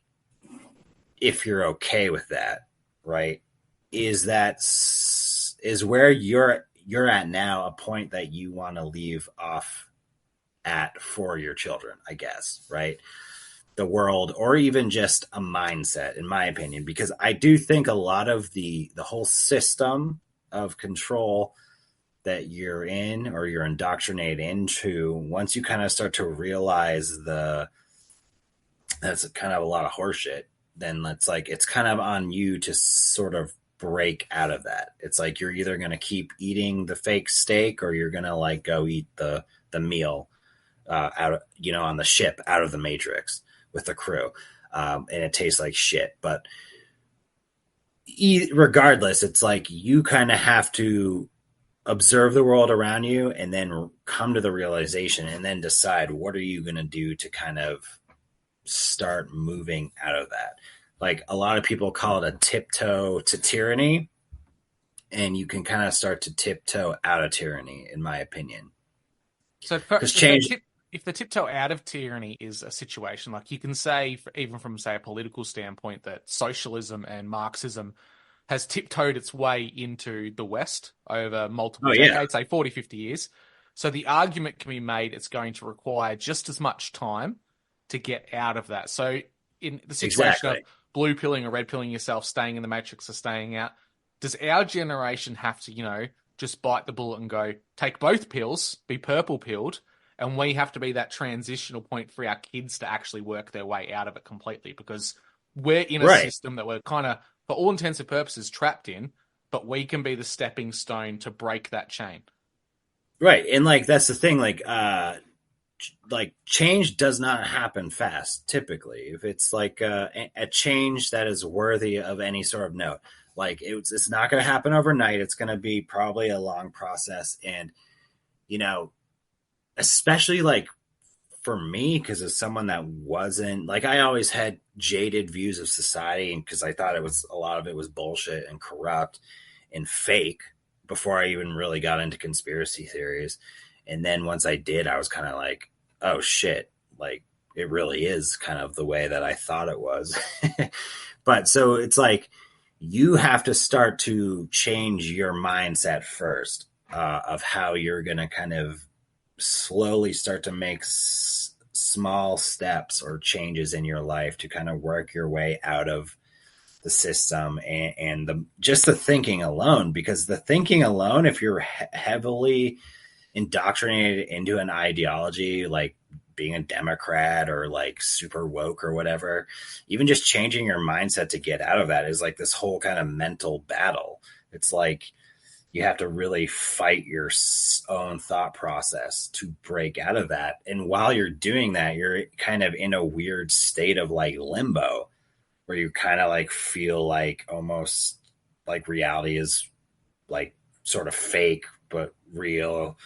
if you're okay with that, right? Is where you're at now a point that you want to leave off at for your children, I guess, right? The world, or even just a mindset, in my opinion, because I do think a lot of the whole system of control that you're in, or you're indoctrinated into, once you kind of start to realize that's kind of a lot of horseshit, then it's kind of on you to sort of break out of that. It's like, you're either going to keep eating the fake steak, or you're going to, like, go eat the meal out, on the ship out of the Matrix with the crew. And it tastes like shit. But regardless, it's like, you kind of have to observe the world around you and then come to the realization, and then decide, what are you going to do to kind of start moving out of that? Like, a lot of people call it a tiptoe to tyranny, and you can kind of start to tiptoe out of tyranny, in my opinion. So if the tiptoe out of tyranny is a situation, like, you can say, even from, say, a political standpoint, that socialism and Marxism has tiptoed its way into the West over multiple decades, say 40, 50 years. So the argument can be made it's going to require just as much time to get out of that. So in the situation of blue pilling or red pilling yourself, staying in the Matrix or staying out, does our generation have to, just bite the bullet and go, take both pills, be purple pilled, And we have to be that transitional point for our kids to actually work their way out of it completely, because we're in a system that we're kind of, for all intents and purposes, trapped in, but we can be the stepping stone to break that chain. Right. And like, that's the thing, like change does not happen fast. Typically, if it's like a change that is worthy of any sort of note, like it's not going to happen overnight. It's going to be probably a long process. And, you know, especially like for me, because as someone that wasn't like, I always had jaded views of society, and because I thought a lot of it was bullshit and corrupt and fake before I even really got into conspiracy theories. And then once I did, I was kind of like, oh shit, like it really is kind of the way that I thought it was. But so it's like, you have to start to change your mindset first, of how you're going to kind of slowly start to make small steps or changes in your life to kind of work your way out of the system and just the thinking alone. Because the thinking alone, if you're heavily indoctrinated into an ideology like being a Democrat or like super woke or whatever, even just changing your mindset to get out of that is like this whole kind of mental battle. It's like you have to really fight your own thought process to break out of that. And while you're doing that, you're kind of in a weird state of like limbo, where you kind of like feel like almost like reality is like sort of fake but real.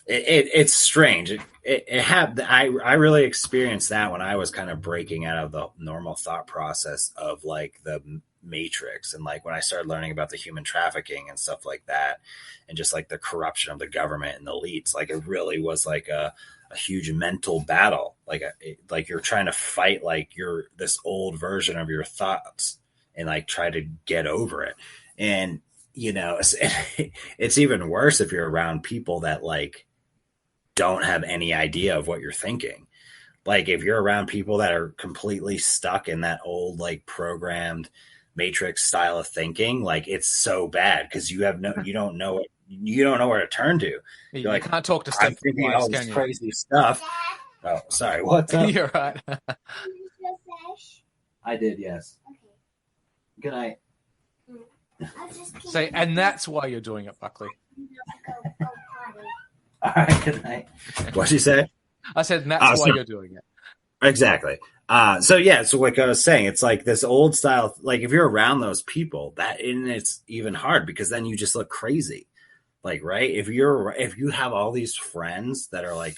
It's strange. I really experienced that when I was kind of breaking out of the normal thought process of like the Matrix, and like when I started learning about the human trafficking and stuff like that, and just like the corruption of the government and the elites. Like it really was like a huge mental battle. Like you're trying to fight like you're this old version of your thoughts and like try to get over it. And you know, it's even worse if you're around people that like don't have any idea of what you're thinking. Like if you're around people that are completely stuck in that old like programmed Matrix style of thinking, like it's so bad because you don't know where to turn to. You like, can't talk to I'm thinking all this crazy stuff. Oh, sorry. What's up? You're right. I did, yes. Okay. Good night. Say, and that's why you're doing it, Buckley. All right, good night. What'd you say? I said, and that's why you're doing it. Exactly. So like I was saying, it's like this old style, like if you're around those people, that and it's even hard because then you just look crazy. Like, right. If you have all these friends that are like,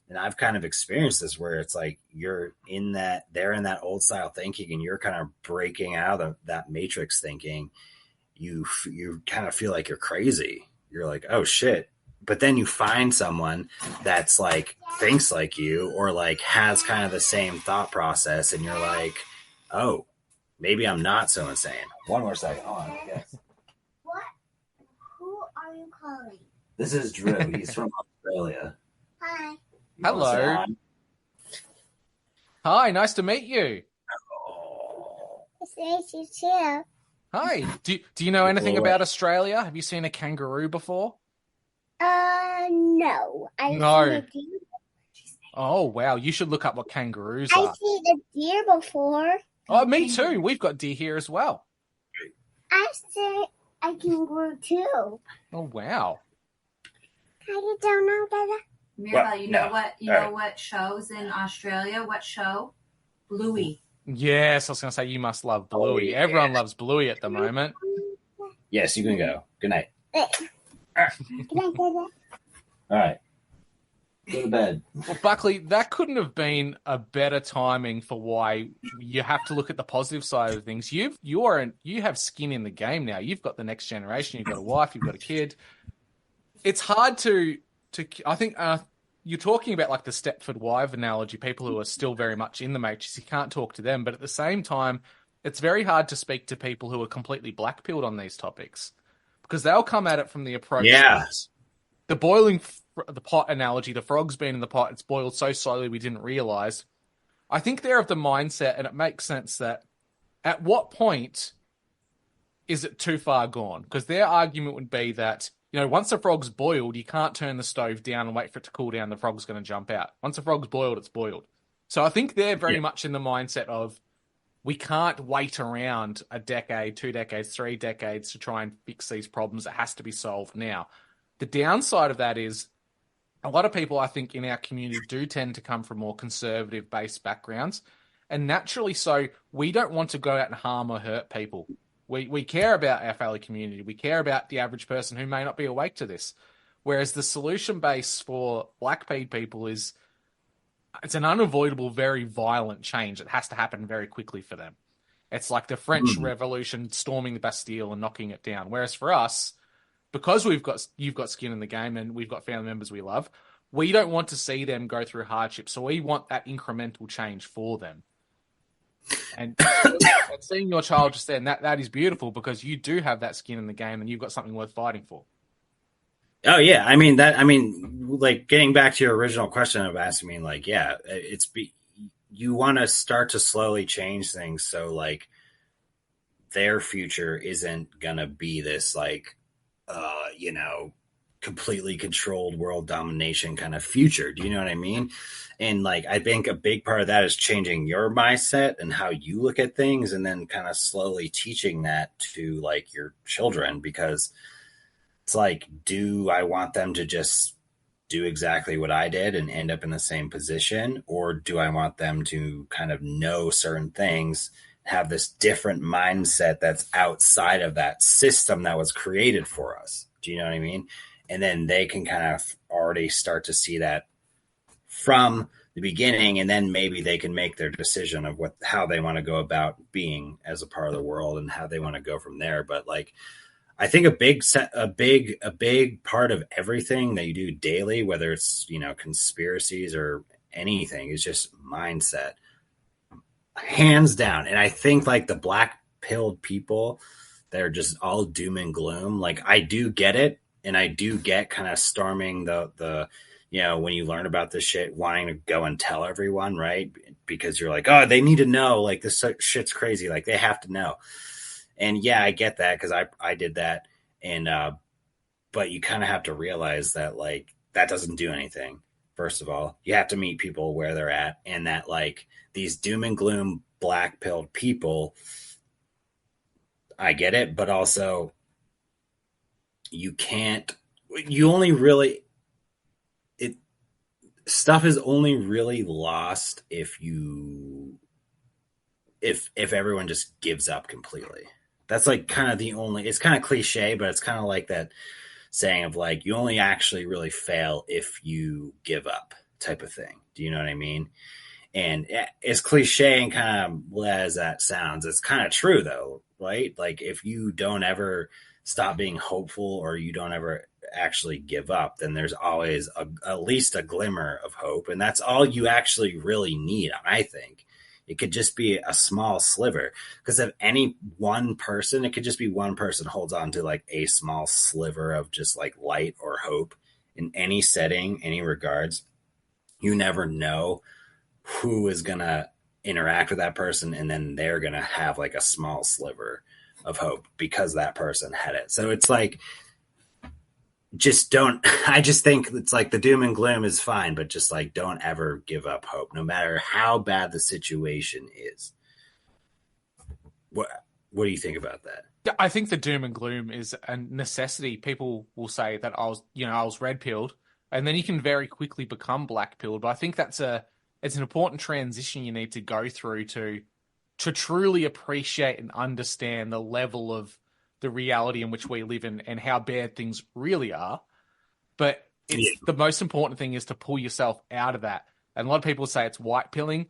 and I've kind of experienced this where it's like, they're in that old style thinking and you're kind of breaking out of that Matrix thinking, you kind of feel like you're crazy. You're like, oh shit. But then you find someone that's like thinks like you or like has kind of the same thought process, and you're like, oh, maybe I'm not so insane. One more second. Hold on. Yes. What? Who are you calling? This is Drew. He's from Australia. Hi. Hello. Hi, nice to meet you. It's nice to see you. Hi. Do you know anything about Australia? Have you seen a kangaroo before? No. No. Oh, wow. You should look up what kangaroos are. I've seen a deer before. Oh, me too. We've got deer here as well. I've seen a kangaroo too. Oh, wow. I don't know that. Mirabelle, know what shows in Australia? What show? Bluey. Yes, I was going to say you must love Bluey. Yeah. Everyone loves Bluey at the moment. Yes, you can go. Good night. All right. Go to bed. Well, Buckley, that couldn't have been a better timing for why you have to look at the positive side of things. You have skin in the game now. You've got the next generation. You've got a wife. You've got a kid. It's hard to I think you're talking about like the Stepford wife analogy, people who are still very much in the Matrix. You can't talk to them. But at the same time, it's very hard to speak to people who are completely black-pilled on these topics because they'll come at it from the approach. Yeah. The boiling the pot analogy, the frog's been in the pot, it's boiled so slowly we didn't realize. I think they're of the mindset, and it makes sense that at what point is it too far gone? Because their argument would be that once a frog's boiled, you can't turn the stove down and wait for it to cool down. The frog's going to jump out. Once a frog's boiled, it's boiled. So I think they're very much in the mindset of we can't wait around a decade, 2 decades, 3 decades to try and fix these problems. It has to be solved now. The downside of that is a lot of people, I think, in our community do tend to come from more conservative-based backgrounds. And naturally so, we don't want to go out and harm or hurt people. We care about our fellow community. We care about the average person who may not be awake to this. Whereas the solution base for black people is it's an unavoidable, very violent change that has to happen very quickly for them. It's like the French Revolution storming the Bastille and knocking it down. Whereas for us, because you've got skin in the game and we've got family members we love, we don't want to see them go through hardship. So we want that incremental change for them. And seeing your child just then, that is beautiful because you do have that skin in the game and you've got something worth fighting for. Oh yeah, like getting back to your original question of asking me, like, yeah, you want to start to slowly change things so like their future isn't gonna be this like, completely controlled world domination kind of future. Do you know what I mean? And like, I think a big part of that is changing your mindset and how you look at things, and then kind of slowly teaching that to like your children, because it's like, do I want them to just do exactly what I did and end up in the same position? Or do I want them to kind of know certain things, have this different mindset that's outside of that system that was created for us? Do you know what I mean? And then they can kind of already start to see that from the beginning, and then maybe they can make their decision of how they want to go about being as a part of the world and how they want to go from there. But like, I think a big part of everything that you do daily, whether it's, conspiracies or anything, is just mindset, hands down. And I think like the black pilled people that are just all doom and gloom, like I do get it. And I do get kind of storming the when you learn about this shit, wanting to go and tell everyone, right? Because you're like, oh, they need to know, like this shit's crazy. Like they have to know. And yeah, I get that because I did that. And, but you kind of have to realize that like, that doesn't do anything. First of all, you have to meet people where they're at, and that like these doom and gloom black pilled people, I get it, but also stuff is only really lost if everyone just gives up completely. That's like kind of it's kind of cliche, but it's kind of like that saying of like, you only actually really fail if you give up type of thing. Do you know what I mean? And as cliche and kind of as that sounds, it's kind of true though, right? Like if you don't ever stop being hopeful, or you don't ever actually give up, then there's always at least a glimmer of hope. And that's all you actually really need. I think it could just be a small sliver, because if any one person, it could just be one person holds on to like a small sliver of just like light or hope in any setting, any regards. You never know who is going to interact with that person, and then they're going to have like a small sliver of hope because that person had it. So it's like, I just think it's like the doom and gloom is fine, but just like, don't ever give up hope, no matter how bad the situation is. What do you think about that? I think the doom and gloom is a necessity. People will say that I was red pilled, and then you can very quickly become black pilled. But I think it's an important transition you need to go through to truly appreciate and understand the level of the reality in which we live in and how bad things really are. But the most important thing is to pull yourself out of that. And a lot of people say it's white pilling,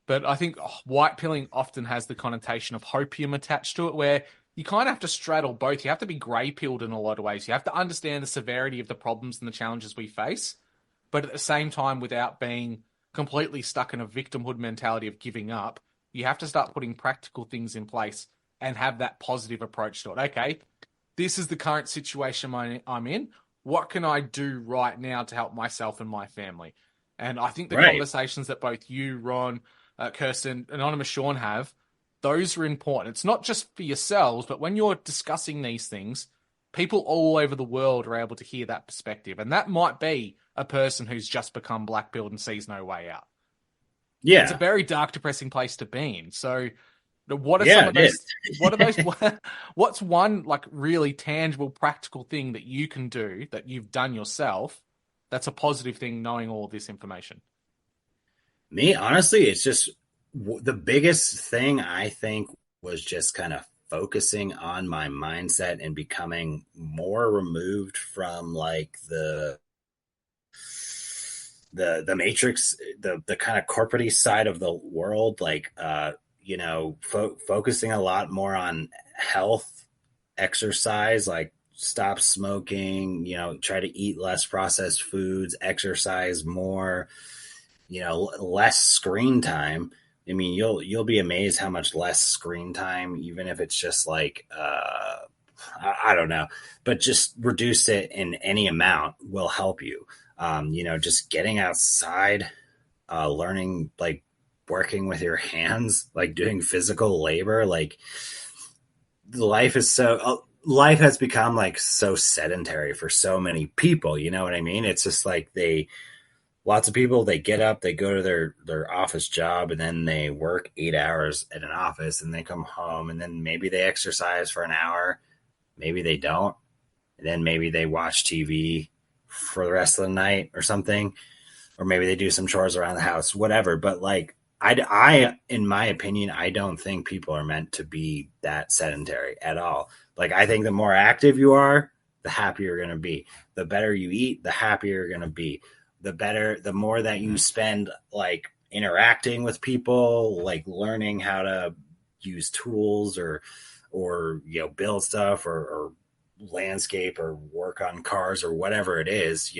but I think white pilling often has the connotation of hopium attached to it, where you kind of have to straddle both. You have to be grey pilled in a lot of ways. You have to understand the severity of the problems and the challenges we face, but at the same time, without being completely stuck in a victimhood mentality of giving up, you have to start putting practical things in place and have that positive approach to it. Okay, this is the current situation I'm in. What can I do right now to help myself and my family? And I think the conversations that both you, Ron, Kirsten, Anonymous Sean have, those are important. It's not just for yourselves, but when you're discussing these things, people all over the world are able to hear that perspective. And that might be a person who's just become black-pilled and sees no way out. Yeah. It's a very dark, depressing place to be in. So what are some of those, what's one like really tangible, practical thing that you can do that you've done yourself that's a positive thing knowing all this information? Me, honestly, it's just the biggest thing I think was just kind of focusing on my mindset and becoming more removed from like the matrix, the kind of corporate side of the world, like focusing a lot more on health, exercise, like stop smoking, try to eat less processed foods, exercise more, less screen time. I mean, you'll be amazed how much less screen time, even if it's just like, I don't know, but just reduce it in any amount will help you. Just getting outside, learning, like working with your hands, like doing physical labor, like life has become like so sedentary for so many people. You know what I mean? It's just like lots of people, they get up, they go to their office job, and then they work 8 hours at an office, and they come home, and then maybe they exercise for an hour, maybe they don't, and then maybe they watch TV for the rest of the night or something, or maybe they do some chores around the house, whatever. But like I in my opinion, I don't think people are meant to be that sedentary at all. Like, I think the more active you are, the happier you're going to be. The better you eat, the happier you're going to be. The more that you spend like interacting with people, like learning how to use tools or build stuff or landscape or work on cars or whatever it is,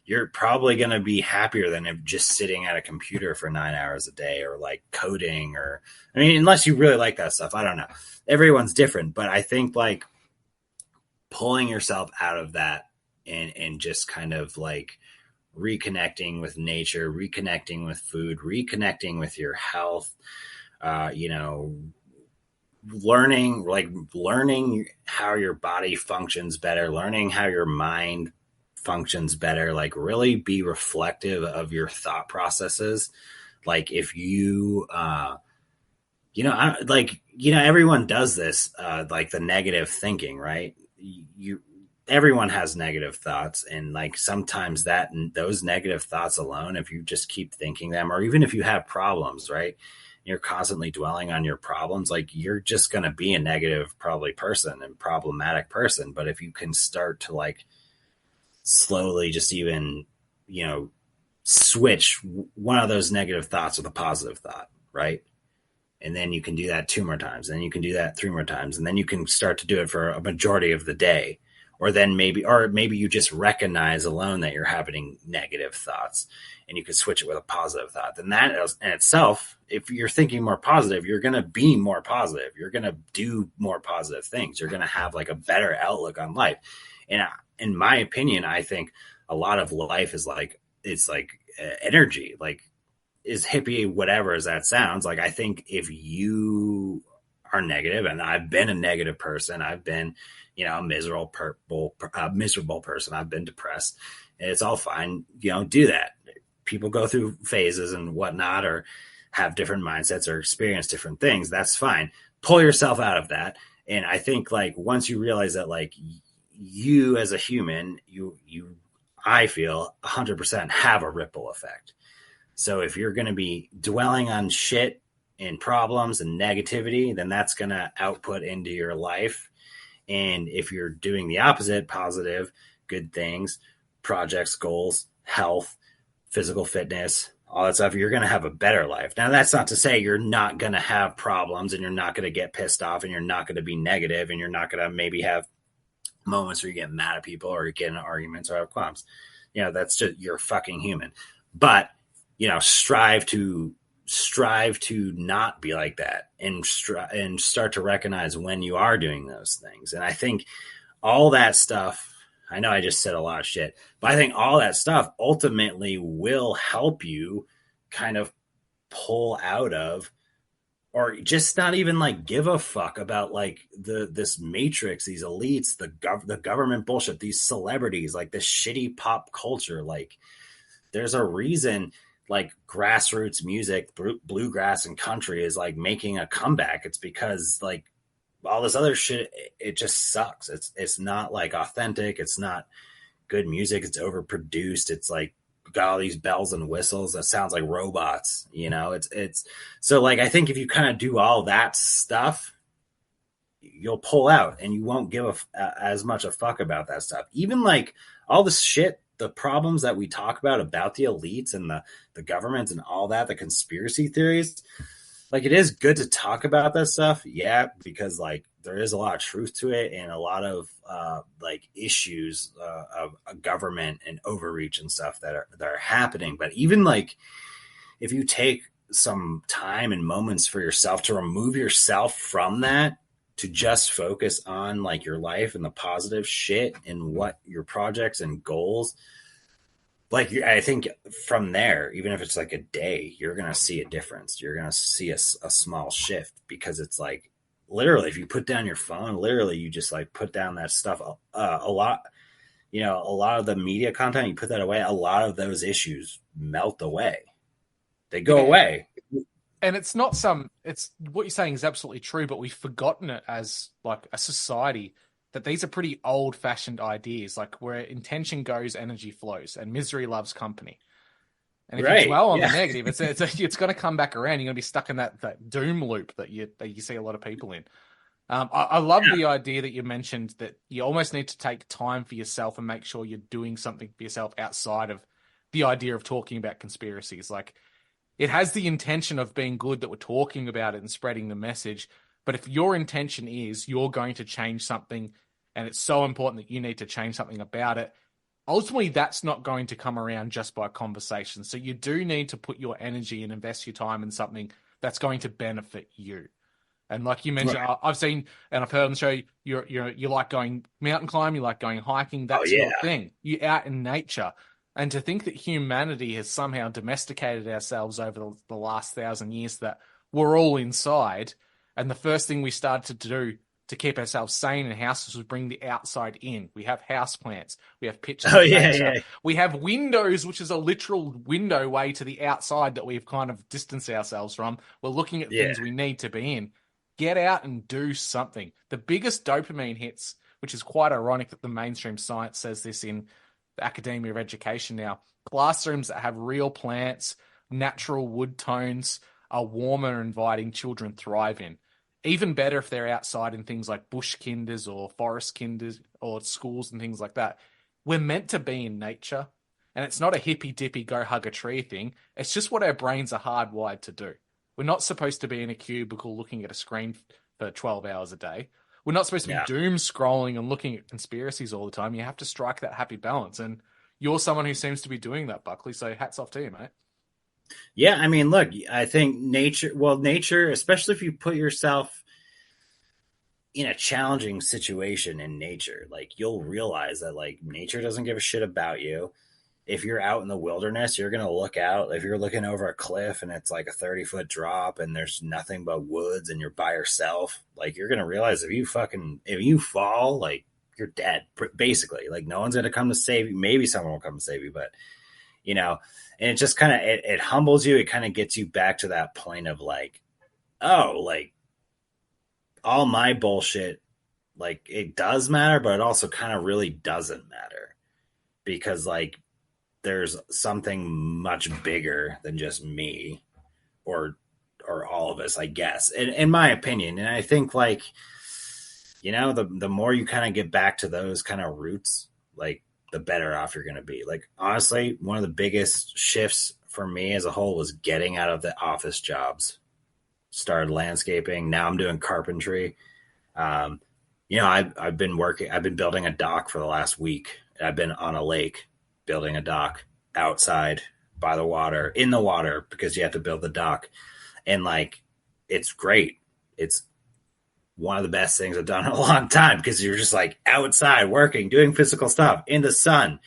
you're probably going to be happier than if just sitting at a computer for 9 hours a day or like coding unless you really like that stuff. I don't know. Everyone's different, but I think like pulling yourself out of that and just kind of like reconnecting with nature, reconnecting with food, reconnecting with your health, learning how your body functions better, learning how your mind functions better, like really be reflective of your thought processes. Like if you, everyone does this, like the negative thinking, right? Everyone has negative thoughts, and like sometimes those negative thoughts alone, if you just keep thinking them, or even if you have problems, right? You're constantly dwelling on your problems, like you're just going to be a negative probably person and problematic person. But if you can start to like slowly just even, switch one of those negative thoughts with a positive thought, right? And then you can do that 2 more times, then you can do that 3 more times, and then you can start to do it for a majority of the day. Or maybe you just recognize alone that you're having negative thoughts, and you can switch it with a positive thought. Then that in itself, if you're thinking more positive, you're going to be more positive. You're going to do more positive things. You're going to have like a better outlook on life. And in my opinion, I think a lot of life is like, it's like energy, like as hippie, whatever as that sounds. Like, I think if you are negative, and I've been a negative person, I've been, a miserable person, I've been depressed, and it's all fine. Do that. People go through phases and whatnot, or have different mindsets or experience different things. That's fine. Pull yourself out of that. And I think like once you realize that, like you as a human, I feel 100% have a ripple effect. So if you're going to be dwelling on shit and problems and negativity, then that's going to output into your life. And if you're doing the opposite, positive, good things, projects, goals, health, physical fitness, all that stuff, you're going to have a better life. Now, that's not to say you're not going to have problems, and you're not going to get pissed off, and you're not going to be negative, and you're not going to maybe have moments where you get mad at people or you get in arguments or have qualms. That's just, you're fucking human. But, strive to not be like that, and start to recognize when you are doing those things. And I think all that stuff, I know I just said a lot of shit, but I think all that stuff ultimately will help you kind of pull out of or just not even like give a fuck about like this matrix, these elites, the government bullshit, these celebrities, like this shitty pop culture. Like there's a reason like grassroots music, bluegrass and country is like making a comeback. It's because like all this other shit, it just sucks. It's not like authentic. It's not good music. It's overproduced. It's like got all these bells and whistles that sounds like robots, you know. It's so like I think if you kind of do all that stuff, you'll pull out and you won't give as much a fuck about that stuff. Even like all this shit, the problems that we talk about the elites and the governments and all that, the conspiracy theories, like it is good to talk about that stuff, yeah, because like there is a lot of truth to it and a lot of like issues of a government and overreach and stuff that are happening. But even like if you take some time and moments for yourself to remove yourself from that, to just focus on like your life and the positive shit and what your projects and goals, like I think from there, even if it's like a day, you're going to see a difference. You're going to see a small shift, because it's like literally if you put down your phone, literally you just like put down that stuff a lot, you know, a lot of the media content, you put that away, a lot of those issues melt away. They go away. And it's not it's what you're saying is absolutely true, but we've forgotten it as like a society that these are pretty old fashioned ideas, like where intention goes, energy flows, and misery loves company. And if you dwell on the negative, it's going to come back around. You're going to be stuck in that doom loop that you see a lot of people in. I love the idea that you mentioned that you almost need to take time for yourself and make sure you're doing something for yourself outside of the idea of talking about conspiracies. Like, it has the intention of being good that we're talking about it and spreading the message. But if your intention is you're going to change something and it's so important that you need to change something about it, ultimately that's not going to come around just by conversation. So you do need to put your energy and invest your time in something that's going to benefit you. And like you mentioned, I've seen and I've heard on the show, you like going mountain climbing, you like going hiking. That's your thing. You're out in nature. And to think that humanity has somehow domesticated ourselves over the last 1,000 years, that we're all inside, and the first thing we started to do to keep ourselves sane in houses was bring the outside in. We have house plants. We have pictures of nature. We have windows, which is a literal window way to the outside that we've kind of distanced ourselves from. We're looking at things we need to be in. Get out and do something. The biggest dopamine hits, which is quite ironic that the mainstream science says this in the academia of education now, classrooms that have real plants, natural wood tones are warmer and inviting, children thrive in. Even better if they're outside in things like bush kinders or forest kinders or schools and things like that. We're meant to be in nature, and it's not a hippy-dippy go hug a tree thing. It's just what our brains are hardwired to do. We're not supposed to be in a cubicle looking at a screen for 12 hours a day. We're not supposed to be doom scrolling and looking at conspiracies all the time. You have to strike that happy balance. And you're someone who seems to be doing that, Buckley. So hats off to you, mate. Yeah, I mean, look, I think nature, especially if you put yourself in a challenging situation in nature, like you'll realize that like nature doesn't give a shit about you. If you're out in the wilderness, you're going to look out. If you're looking over a cliff and it's like a 30-foot drop and there's nothing but woods and you're by yourself, like you're going to realize if you fall, like you're dead, basically. Like no one's going to come to save you. Maybe someone will come to save you, but you know, and it just kind of, it humbles you. It kind of gets you back to that point of like, oh, like all my bullshit, like it does matter, but it also kind of really doesn't matter, because like, there's something much bigger than just me or all of us, I guess, in my opinion. And I think like, you know, the more you kind of get back to those kind of roots, like the better off you're going to be. Like, honestly, one of the biggest shifts for me as a whole was getting out of the office jobs, started landscaping. Now I'm doing carpentry. You know, I've been building a dock for the last week. I've been on a lake, building a dock outside by the water, in the water, because you have to build the dock. And like, it's great. It's one of the best things I've done in a long time, because you're just like outside working, doing physical stuff in the sun,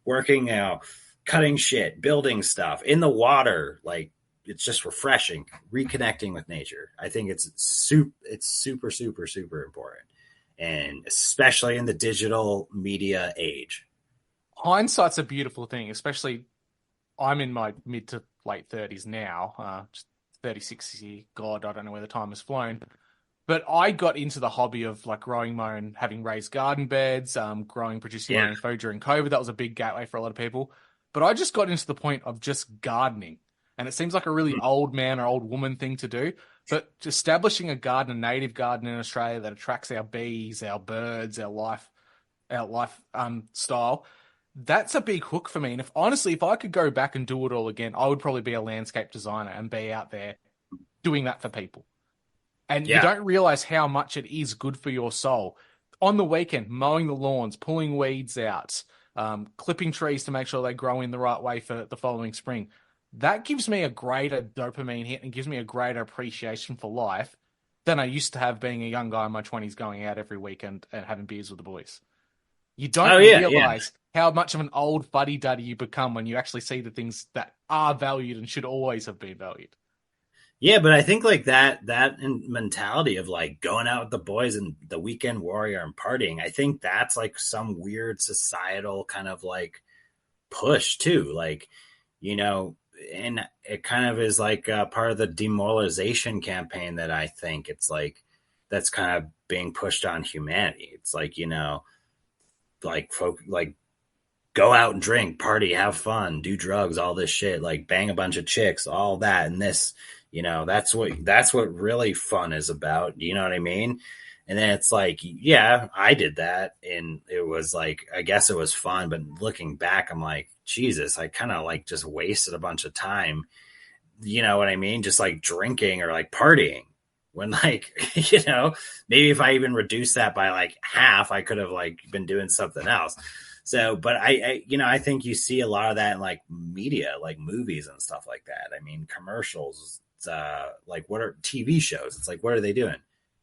working, you know, cutting shit, building stuff in the water, like it's just refreshing, reconnecting with nature. I think it's super, super, super important. And especially in the digital media age. Hindsight's a beautiful thing, especially I'm in my mid to late 30s now, just 36 year. God, I don't know where the time has flown. But I got into the hobby of like growing my own, having raised garden beds, producing my own food during COVID. That was a big gateway for a lot of people. But I just got into the point of just gardening. And it seems like a really old man or old woman thing to do. But establishing a garden, a native garden in Australia that attracts our bees, our birds, our life style, that's a big hook for me. And if I could go back and do it all again, I would probably be a landscape designer and be out there doing that for people. And you don't realize how much it is good for your soul. On the weekend, mowing the lawns, pulling weeds out, clipping trees to make sure they grow in the right way for the following spring. That gives me a greater dopamine hit and gives me a greater appreciation for life than I used to have being a young guy in my 20s going out every weekend and having beers with the boys. You don't realize how much of an old fuddy-duddy you become when you actually see the things that are valued and should always have been valued. Yeah, but I think like that mentality of like going out with the boys and the weekend warrior and partying, I think that's like some weird societal kind of like push too. Like, you know, and it kind of is like part of the demoralization campaign that I think it's like that's kind of being pushed on humanity. It's like, you know, like folk like go out and drink, party, have fun, do drugs, all this shit, like bang a bunch of chicks, all that and this. You know, that's what really fun is about. You know what I mean? And then it's like, yeah, I did that. And it was like, I guess it was fun. But looking back, I'm like, Jesus, I kind of like just wasted a bunch of time. You know what I mean? Just like drinking or like partying when like, you know, maybe if I even reduced that by like half, I could have like been doing something else. So, but I, you know, I think you see a lot of that in like media, like movies and stuff like that. I mean, commercials, like what are TV shows? It's like, what are they doing?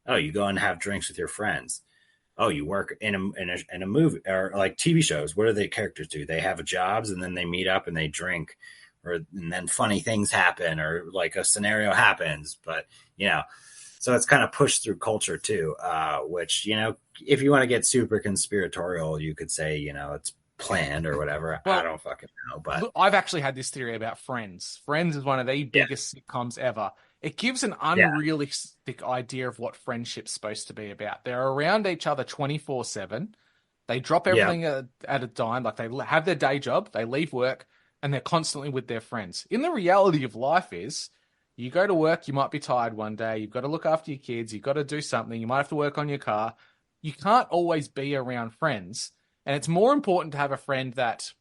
Oh, you go and have drinks with your friends. Oh, you work in a movie or like TV shows. What do the characters do? They have jobs and then they meet up and they drink, and then funny things happen or like a scenario happens. But, you know, so it's kind of pushed through culture too, which, you know, if you want to get super conspiratorial, you could say, you know, it's planned or whatever. Well, I don't fucking know. But look, I've actually had this theory about Friends. Friends is one of the biggest sitcoms ever. It gives an unrealistic idea of what friendship's supposed to be about. They're around each other 24/7. They drop everything at a dime. Like they have their day job, they leave work, and they're constantly with their friends. In the reality of life is, you go to work, you might be tired one day. You've got to look after your kids. You've got to do something. You might have to work on your car. You can't always be around friends. And it's more important to have a friend that,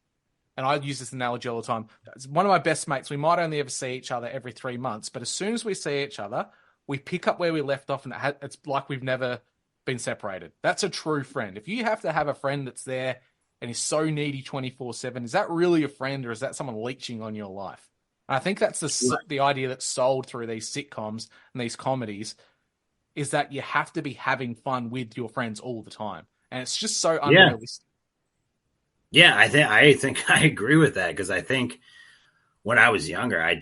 and I use this analogy all the time, it's one of my best mates. We might only ever see each other every 3 months, but as soon as we see each other, we pick up where we left off, and it's like we've never been separated. That's a true friend. If you have to have a friend that's there and is so needy 24/7, is that really a friend, or is that someone leeching on your life? And I think that's the idea that's sold through these sitcoms and these comedies, is that you have to be having fun with your friends all the time. And it's just so unrealistic. Yeah, I think I agree with that, because I think when I was younger, I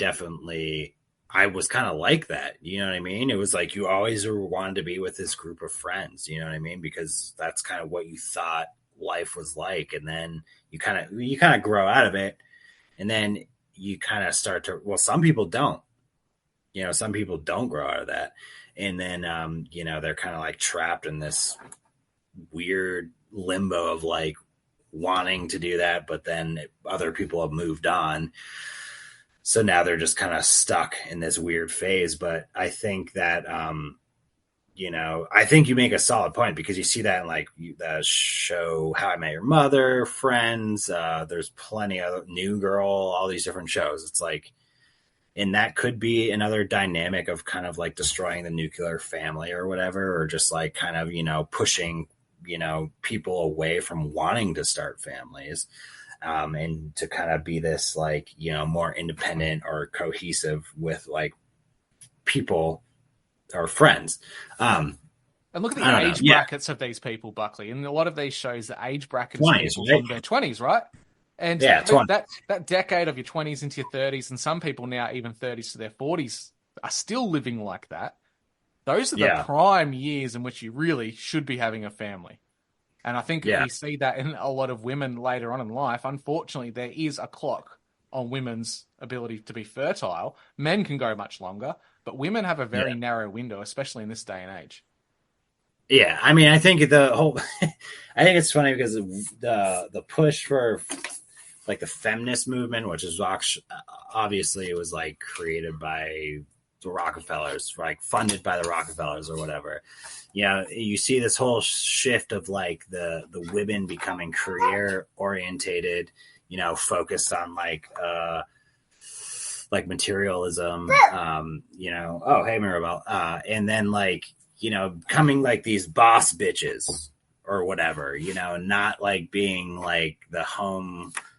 was kind of like that. You know what I mean? It was like you always wanted to be with this group of friends. You know what I mean? Because that's kind of what you thought life was like. And then you kind of grow out of it, and then you kind of start to, well, some people don't. You know, some people don't grow out of that. And then, you know, they're kind of like trapped in this weird limbo of like wanting to do that, but then other people have moved on. So now they're just kind of stuck in this weird phase. But I think that, you know, I think you make a solid point, because you see that in like the show How I Met Your Mother, Friends, there's plenty of New Girl, all these different shows. It's like, and that could be another dynamic of kind of like destroying the nuclear family or whatever, or just like kind of, you know, pushing, you know, people away from wanting to start families, and to kind of be this like, you know, more independent or cohesive with like people or friends. And look at the age brackets of these people, Buckley. In a lot of these shows, the age brackets 20s, from their 20s, right? And Yeah, 20. that decade of your 20s into your 30s, and some people now even 30s to their 40s are still living like that. Those are the prime years in which you really should be having a family. And I think we see that in a lot of women later on in life. Unfortunately, there is a clock on women's ability to be fertile. Men can go much longer, but women have a very narrow window, especially in this day and age. Yeah, I mean, I think I think it's funny because the push for like the feminist movement, which is obviously it was like created by the Rockefellers, like funded by the Rockefellers or whatever. You know, you see this whole shift of like the women becoming career orientated, you know, focused on like materialism, you know, oh, hey, Mirabelle. And then like, you know, coming like these boss bitches or whatever, you know, not like being like the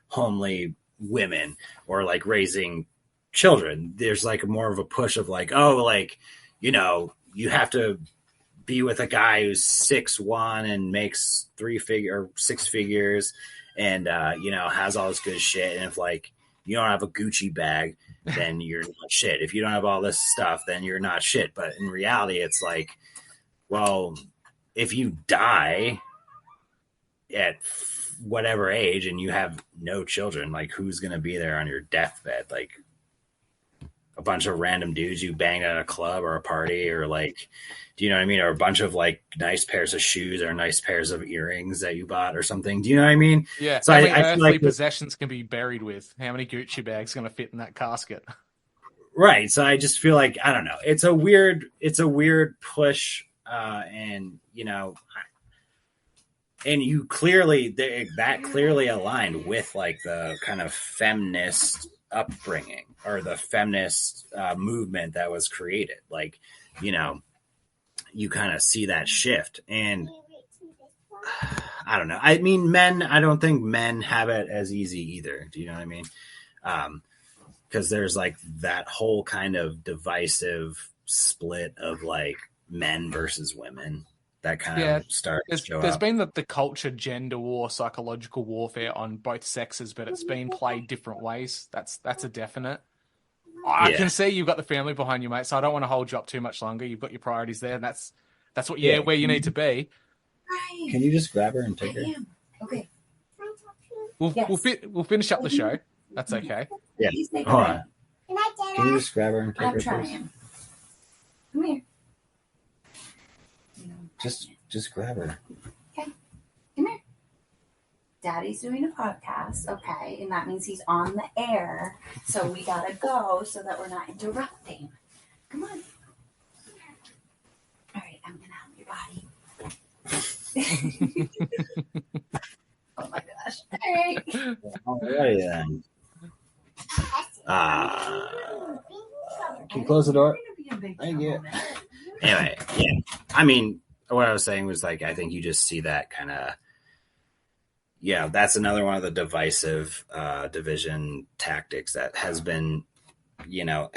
homely women or like raising children. There's like more of a push of like, oh, like, you know, you have to be with a guy who's 6'1" and makes 6 figures and, you know, has all this good shit. And if like you don't have a Gucci bag, then you're not shit. If you don't have all this stuff, then you're not shit. But in reality, it's like, well, if you die at whatever age and you have no children, like who's going to be there on your deathbed? Like a bunch of random dudes you banged at a club or a party, or like, do you know what I mean? Or a bunch of like nice pairs of shoes or nice pairs of earrings that you bought or something. Do you know what I mean? Yeah. So how many I feel earthly like possessions can be buried with? How many Gucci bags going to fit in that casket? Right. So I just feel like, I don't know. It's a weird push. And you know, and you clearly, that clearly aligned with like the kind of feminist upbringing or the feminist movement that was created. Like, you know, you kind of see that shift. And I don't know. I mean, I don't think men have it as easy either. Do you know what I mean? Because there's like that whole kind of divisive split of like men versus women that kind of started to show There's up. been the culture, gender war, psychological warfare on both sexes, but it's been played different ways. That's a definite. I can see you've got the family behind you, mate, so I don't want to hold you up too much longer. You've got your priorities there, and that's what where you need to be. Can you just grab her and take her? Okay. We'll finish up the show. That's okay. Yeah. Hold on. Can you just grab her and take her? Trying. Come here. Just grab her. Okay. Come here. Daddy's doing a podcast, okay, and that means he's on the air, so we gotta go so that we're not interrupting. Come on. All right, I'm gonna help your body. Oh my gosh. All right. All right then. Can you close the door? Thank you. Anyway, yeah. I mean, what I was saying was like, I think you just see that kind of, yeah, that's another one of the divisive division tactics that has been, you know,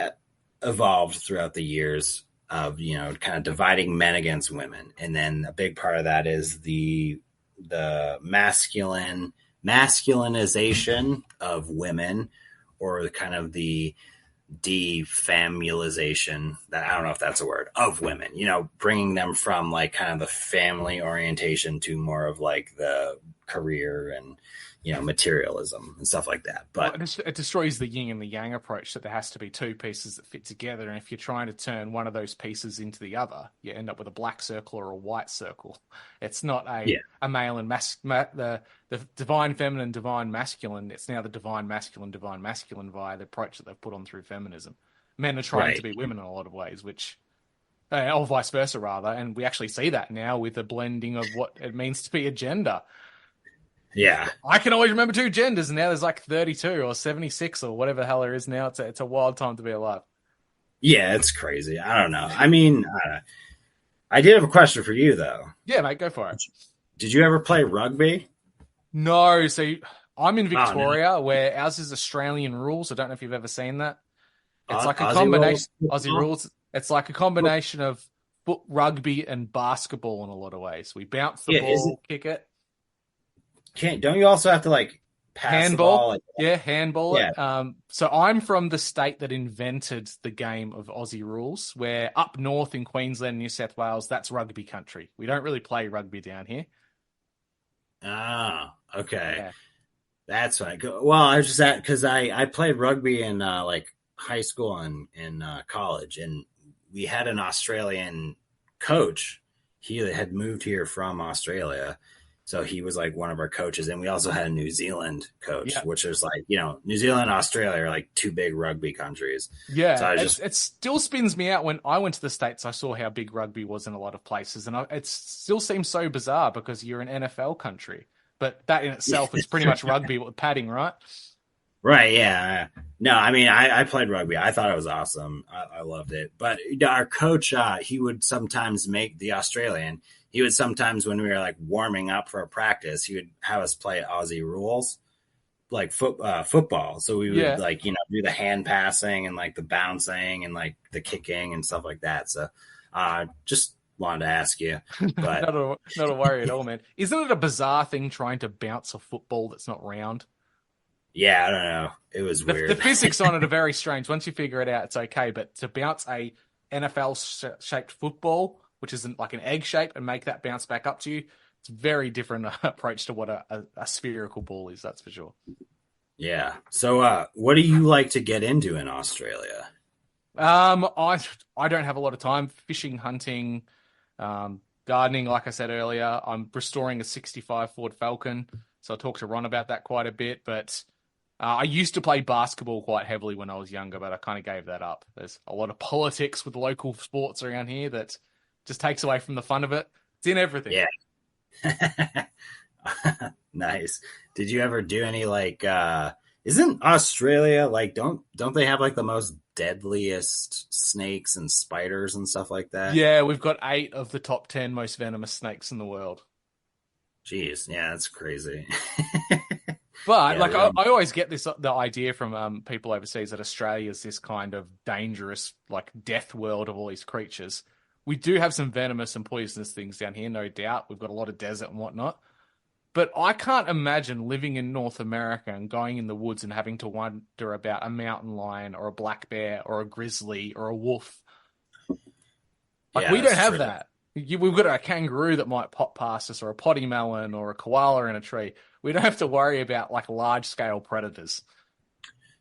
evolved throughout the years of, you know, kind of dividing men against women. And then a big part of that is the masculinization of women, or the kind of the defamilization, that I don't know if that's a word, of women, you know, bringing them from like kind of the family orientation to more of like the career and, you know, materialism and stuff like that. But it destroys the yin and the yang approach, that there has to be two pieces that fit together. And if you're trying to turn one of those pieces into the other, you end up with a black circle or a white circle. It's not a male and the divine feminine, divine masculine. It's now the divine masculine via the approach that they've put on through feminism. Men are trying to be women in a lot of ways, which, or vice versa rather. And we actually see that now with the blending of what it means to be a gender. Yeah. I can always remember two genders, and now there's like 32 or 76 or whatever the hell there is now. It's a wild time to be alive. Yeah, it's crazy. I don't know. I mean, I did have a question for you, though. Yeah, mate, go for it. Did you ever play rugby? No. So I'm in Victoria, where ours is Australian rules. I don't know if you've ever seen that. It's like a combination. Aussie rules. It's like a combination of rugby and basketball in a lot of ways. We bounce the ball, kick it. Don't you also have to like pass the ball. Handball. Yeah. So I'm from the state that invented the game of Aussie rules, where up north in Queensland, New South Wales, that's rugby country. We don't really play rugby down here. Ah, okay. Yeah. That's fine. Well, I was just at because I played rugby in like high school and in college, and we had an Australian coach. He had moved here from Australia, so he was like one of our coaches. And we also had a New Zealand coach, which is like, New Zealand and Australia are like two big rugby countries. Yeah, so it still spins me out. When I went to the States, I saw how big rugby was in a lot of places, and it still seems so bizarre because you're an NFL country. But that in itself is pretty much rugby with padding, right? Right, yeah. No, I mean, I played rugby. I thought it was awesome. I loved it. But our coach, he would sometimes make the Australian. He would sometimes, when we were like warming up for a practice, he would have us play Aussie rules, like football. So we would do the hand passing and like the bouncing and like the kicking and stuff like that. So just wanted to ask you, but not a worry at all, man. Isn't it a bizarre thing trying to bounce a football that's not round? Yeah, I don't know. It was weird. The physics on it are very strange. Once you figure it out, it's okay. But to bounce a NFL-shaped football, which isn't like an egg shape, and make that bounce back up to you, it's a very different approach to what a spherical ball is, that's for sure. Yeah. So what do you like to get into in Australia? I don't have a lot of time. Fishing, hunting, gardening, like I said earlier. I'm restoring a 65 Ford Falcon, so I talked to Ron about that quite a bit. But I used to play basketball quite heavily when I was younger, but I kind of gave that up. There's a lot of politics with local sports around here that just takes away from the fun of it. It's in everything. Yeah. Nice. Did you ever do any like isn't Australia like don't they have like the most deadliest snakes and spiders and stuff like that? Yeah, we've got 8 of the top 10 most venomous snakes in the world. Jeez, yeah, that's crazy. But I always get the idea from people overseas that Australia is this kind of dangerous, like death world of all these creatures. We do have some venomous and poisonous things down here, no doubt. We've got a lot of desert and whatnot. But I can't imagine living in North America and going in the woods and having to wonder about a mountain lion or a black bear or a grizzly or a wolf. Like, we don't have that. We've got a kangaroo that might pop past us, or a potty melon, or a koala in a tree. We don't have to worry about like large scale predators.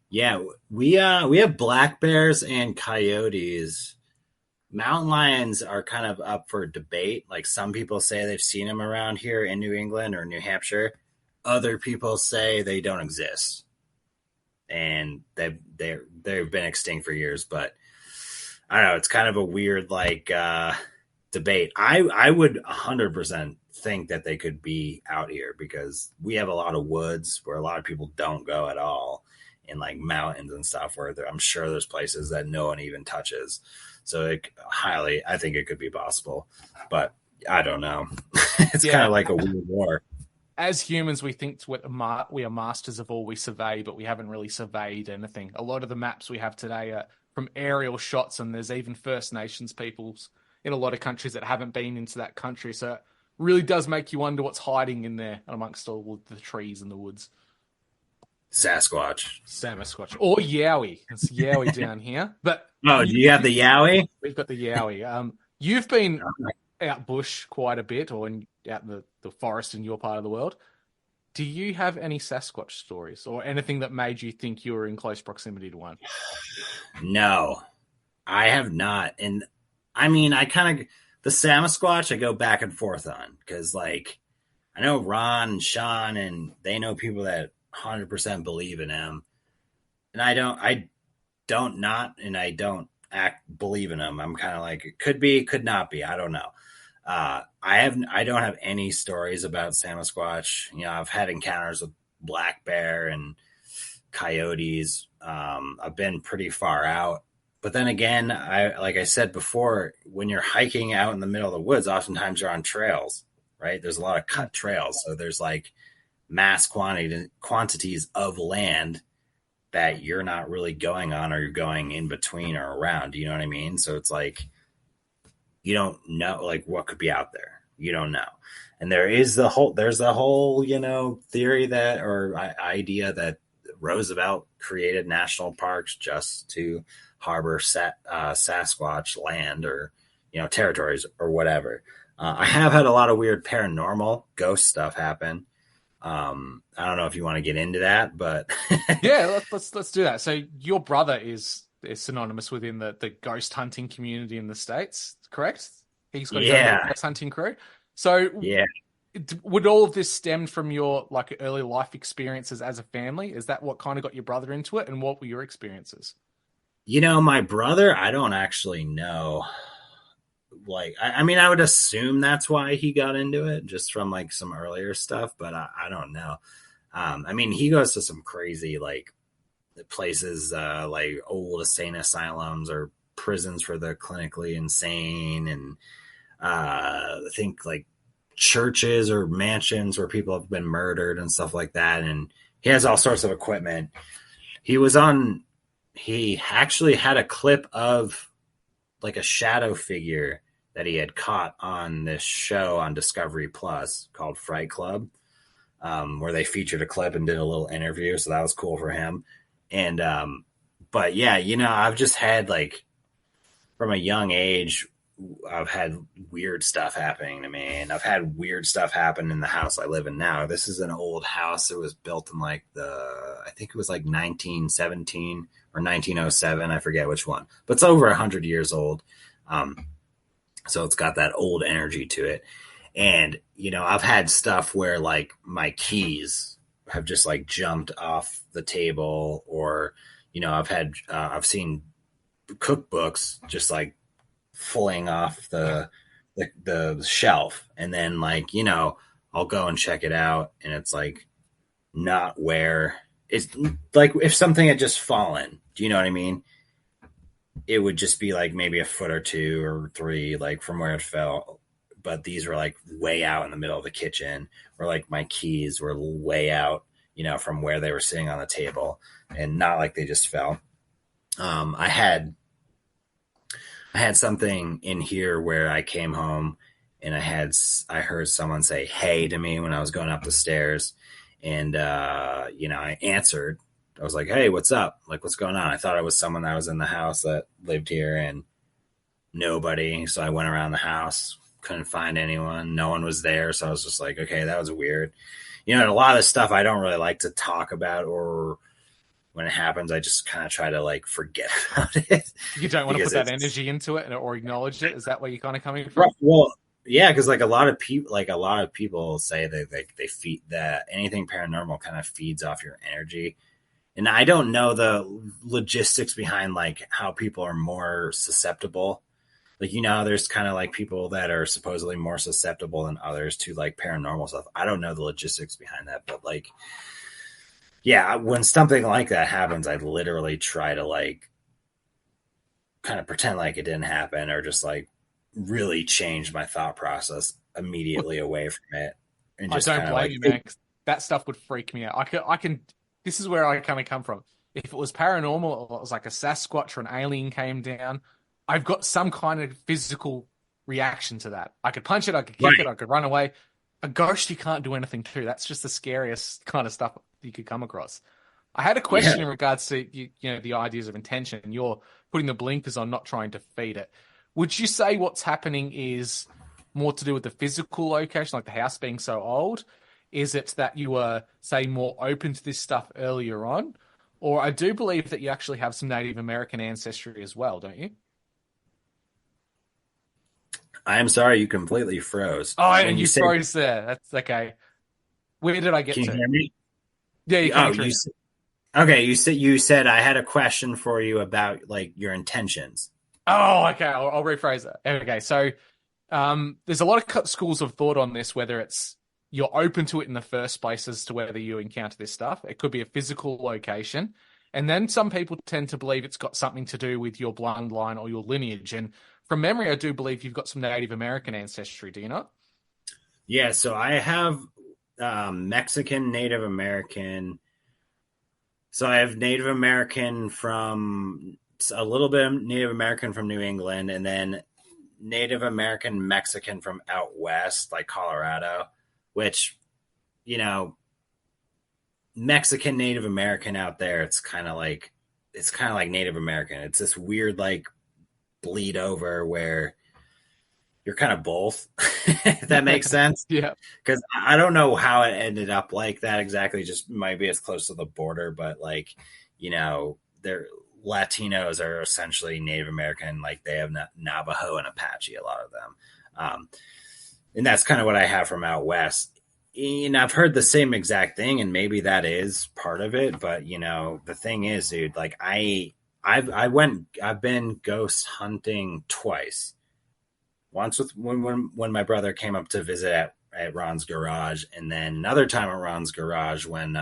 Yeah, we have black bears and coyotes. Mountain lions are kind of up for debate. Like, some people say they've seen them around here in New England or New Hampshire. Other people say they don't exist, and they've been extinct for years. But I don't know. It's kind of a weird like debate. I would 100% think that they could be out here because we have a lot of woods where a lot of people don't go at all, in like mountains and stuff where I'm sure there's places that no one even touches. So I think it could be possible, but I don't know. It's kind of like a weird war. As humans, we think we are masters of all we survey, but we haven't really surveyed anything. A lot of the maps we have today are from aerial shots, and there's even First Nations peoples in a lot of countries that haven't been into that country. So it really does make you wonder what's hiding in there amongst all the trees and the woods. Sasquatch. Or Yowie. It's Yowie down here. But do you have the Yowie? We've got the Yowie. You've been out bush quite a bit, or out in the forest in your part of the world. Do you have any Sasquatch stories or anything that made you think you were in close proximity to one? No, I have not. And I mean, the Sasquatch I go back and forth on, because like I know Ron and Sean and they know people that 100% believe in him, and I don't believe in him. I'm kind of like, it could be, could not be. I don't know. I don't have any stories about Sasquatch. I've had encounters with black bear and coyotes. I've been pretty far out, but then again, like I said before, when you're hiking out in the middle of the woods, oftentimes you're on trails, right? There's a lot of cut trails. So there's like mass quantities of land that you're not really going on, or you're going in between or around. You know what I mean? So it's like, you don't know like what could be out there. You don't know. And there's the whole, you know, theory that, or idea that Roosevelt created national parks just to harbor Sasquatch land, or, you know, territories or whatever. I have had a lot of weird paranormal ghost stuff happen. I don't know if you want to get into that, but yeah, let's do that. So your brother is synonymous within the ghost hunting community in the States, correct? He's got his own ghost hunting crew. So yeah. Would all of this stem from your like early life experiences as a family? Is that what kind of got your brother into it? And what were your experiences? You know, my brother, I don't actually know. Like, I mean, I would assume that's why he got into it, just from like some earlier stuff, but I don't know. I mean, he goes to some crazy like places, like old insane asylums or prisons for the clinically insane, and I think like churches or mansions where people have been murdered and stuff like that. And he has all sorts of equipment. He actually had a clip of like a shadow figure that he had caught on this show on Discovery Plus called Fright Club, where they featured a clip and did a little interview. So that was cool for him. And, but yeah, you know, I've just had like from a young age, I've had weird stuff happening to me, and I've had weird stuff happen in the house I live in now. This is an old house. It was built in like I think it was like 1917 or 1907. I forget which one, but it's over 100 years old. So it's got that old energy to it. And, you know, I've had stuff where like my keys have just like jumped off the table, or, you know, I've seen cookbooks just like flying off the shelf, and then like, you know, I'll go and check it out, and it's like not where it's like if something had just fallen. Do you know what I mean? It would just be like maybe a foot or 2 or 3 like from where it fell, but these were like way out in the middle of the kitchen, or like my keys were way out, you know, from where they were sitting on the table, and not like they just fell. I had something in here where I came home and I heard someone say "hey" to me when I was going up the stairs, and you know, I answered. I was like, "Hey, what's up? Like, what's going on?" I thought it was someone that was in the house that lived here, and nobody. So I went around the house, couldn't find anyone. No one was there. So I was just like, okay, that was weird. You know, and a lot of this stuff I don't really like to talk about, or when it happens, I just kind of try to like forget about it. You don't want to put that energy into it or acknowledge it. Is that where you're kind of coming from? Well, yeah, because like a lot of people say that they feed that anything paranormal kind of feeds off your energy. And I don't know the logistics behind like how people are more susceptible. Like, you know, there's kind of like people that are supposedly more susceptible than others to like paranormal stuff. I don't know the logistics behind that, but like, yeah, when something like that happens, I literally try to like kind of pretend like it didn't happen, or just like really change my thought process immediately away from it. And just I don't blame like, you, man. That stuff would freak me out. I can. This is where I kind of come from. If it was paranormal, or it was like a Sasquatch or an alien came down, I've got some kind of physical reaction to that. I could punch it, I could kick it, I could run away. A ghost, you can't do anything to. That's just the scariest kind of stuff you could come across. I had a question in regards to you know, the ideas of intention. You're putting the blinkers on, not trying to feed it. Would you say what's happening is more to do with the physical location, like the house being so old? Is it that you were, say, more open to this stuff earlier on? Or I do believe that you actually have some Native American ancestry as well, don't you? I'm sorry, you completely froze. Oh, and you froze there. That's okay. Where did I get to? Can you hear me? Yeah, you can. Okay, you said I had a question for you about like your intentions. Oh, okay. I'll rephrase that. Okay, so there's a lot of schools of thought on this, whether it's you're open to it in the first place as to whether you encounter this stuff. It could be a physical location. And then some people tend to believe it's got something to do with your bloodline or your lineage. And from memory, I do believe you've got some Native American ancestry, do you not? Yeah, so I have Mexican, Native American. So I have Native American from a little bit of Native American from New England, and then Native American Mexican from out west, like Colorado, which, you know, Mexican Native American out there, it's kind of like Native American. It's this weird like bleed over where you're kind of both, if that makes sense. Yeah. Because I don't know how it ended up like that exactly. Just might be as close to the border, but like, you know, they're Latinos are essentially Native American. Like they have Navajo and Apache, a lot of them. And that's kind of what I have from out west. And I've heard the same exact thing, and maybe that is part of it. But you know, the thing is, dude, like I've been ghost hunting twice. Once with when my brother came up to visit at Ron's garage, and then another time at Ron's garage when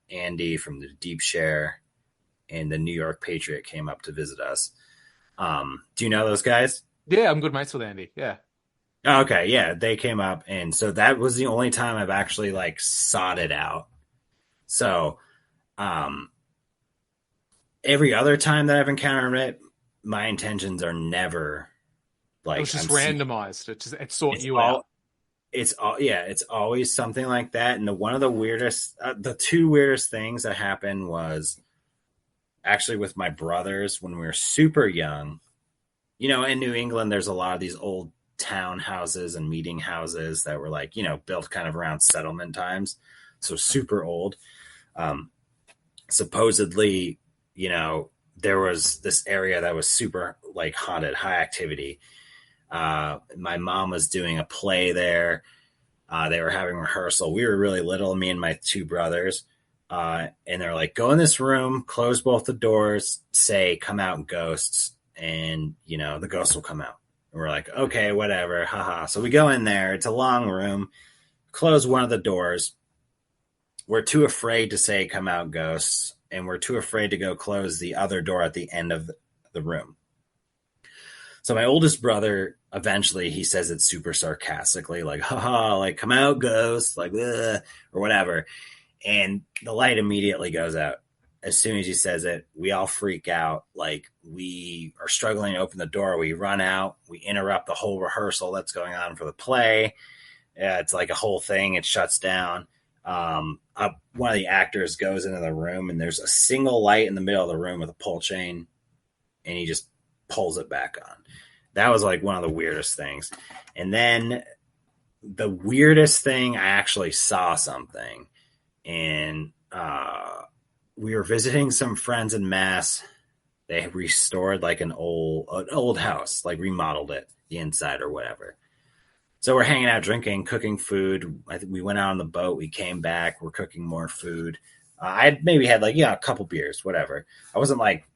Andy from the Deep Share and the New York Patriot came up to visit us. Do you know those guys? Yeah, I'm good mates with Andy. Yeah. Oh, okay, yeah, they came up, and so that was the only time I've actually like sought it out. So, every other time that I've encountered it, my intentions are never like It's just randomized. It sought you out. It's always something like that. And the two weirdest things that happened was actually with my brothers when we were super young. You know, in New England, there's a lot of these old townhouses and meeting houses that were like, you know, built kind of around settlement times. So super old. Supposedly, you know, there was this area that was super like haunted, high activity. My mom was doing a play there. They were having rehearsal. We were really little, me and my two brothers. And they're like, go in this room, close both the doors, say, come out, ghosts. And, you know, the ghosts will come out. And we're like, okay, whatever. Haha. So we go in there. It's a long room. Close one of the doors. We're too afraid to say, come out, ghosts. And we're too afraid to go close the other door at the end of the room. So my oldest brother, eventually, he says it super sarcastically, like, haha, like, come out, ghost, like, ugh, or whatever. And the light immediately goes out. As soon as he says it, we all freak out. Like, we are struggling to open the door. We run out. We interrupt the whole rehearsal that's going on for the play. It's like a whole thing. It shuts down. One of the actors goes into the room, and there's a single light in the middle of the room with a pull chain, and he just pulls it back on. That was like one of the weirdest things. And then the weirdest thing, I actually saw something, and we were visiting some friends in Mass. They restored like an old house, like remodeled it, the inside or whatever. So we're hanging out, drinking, cooking food. I think we went out on the boat. We came back. We're cooking more food. I maybe had like, a couple beers, whatever. I wasn't like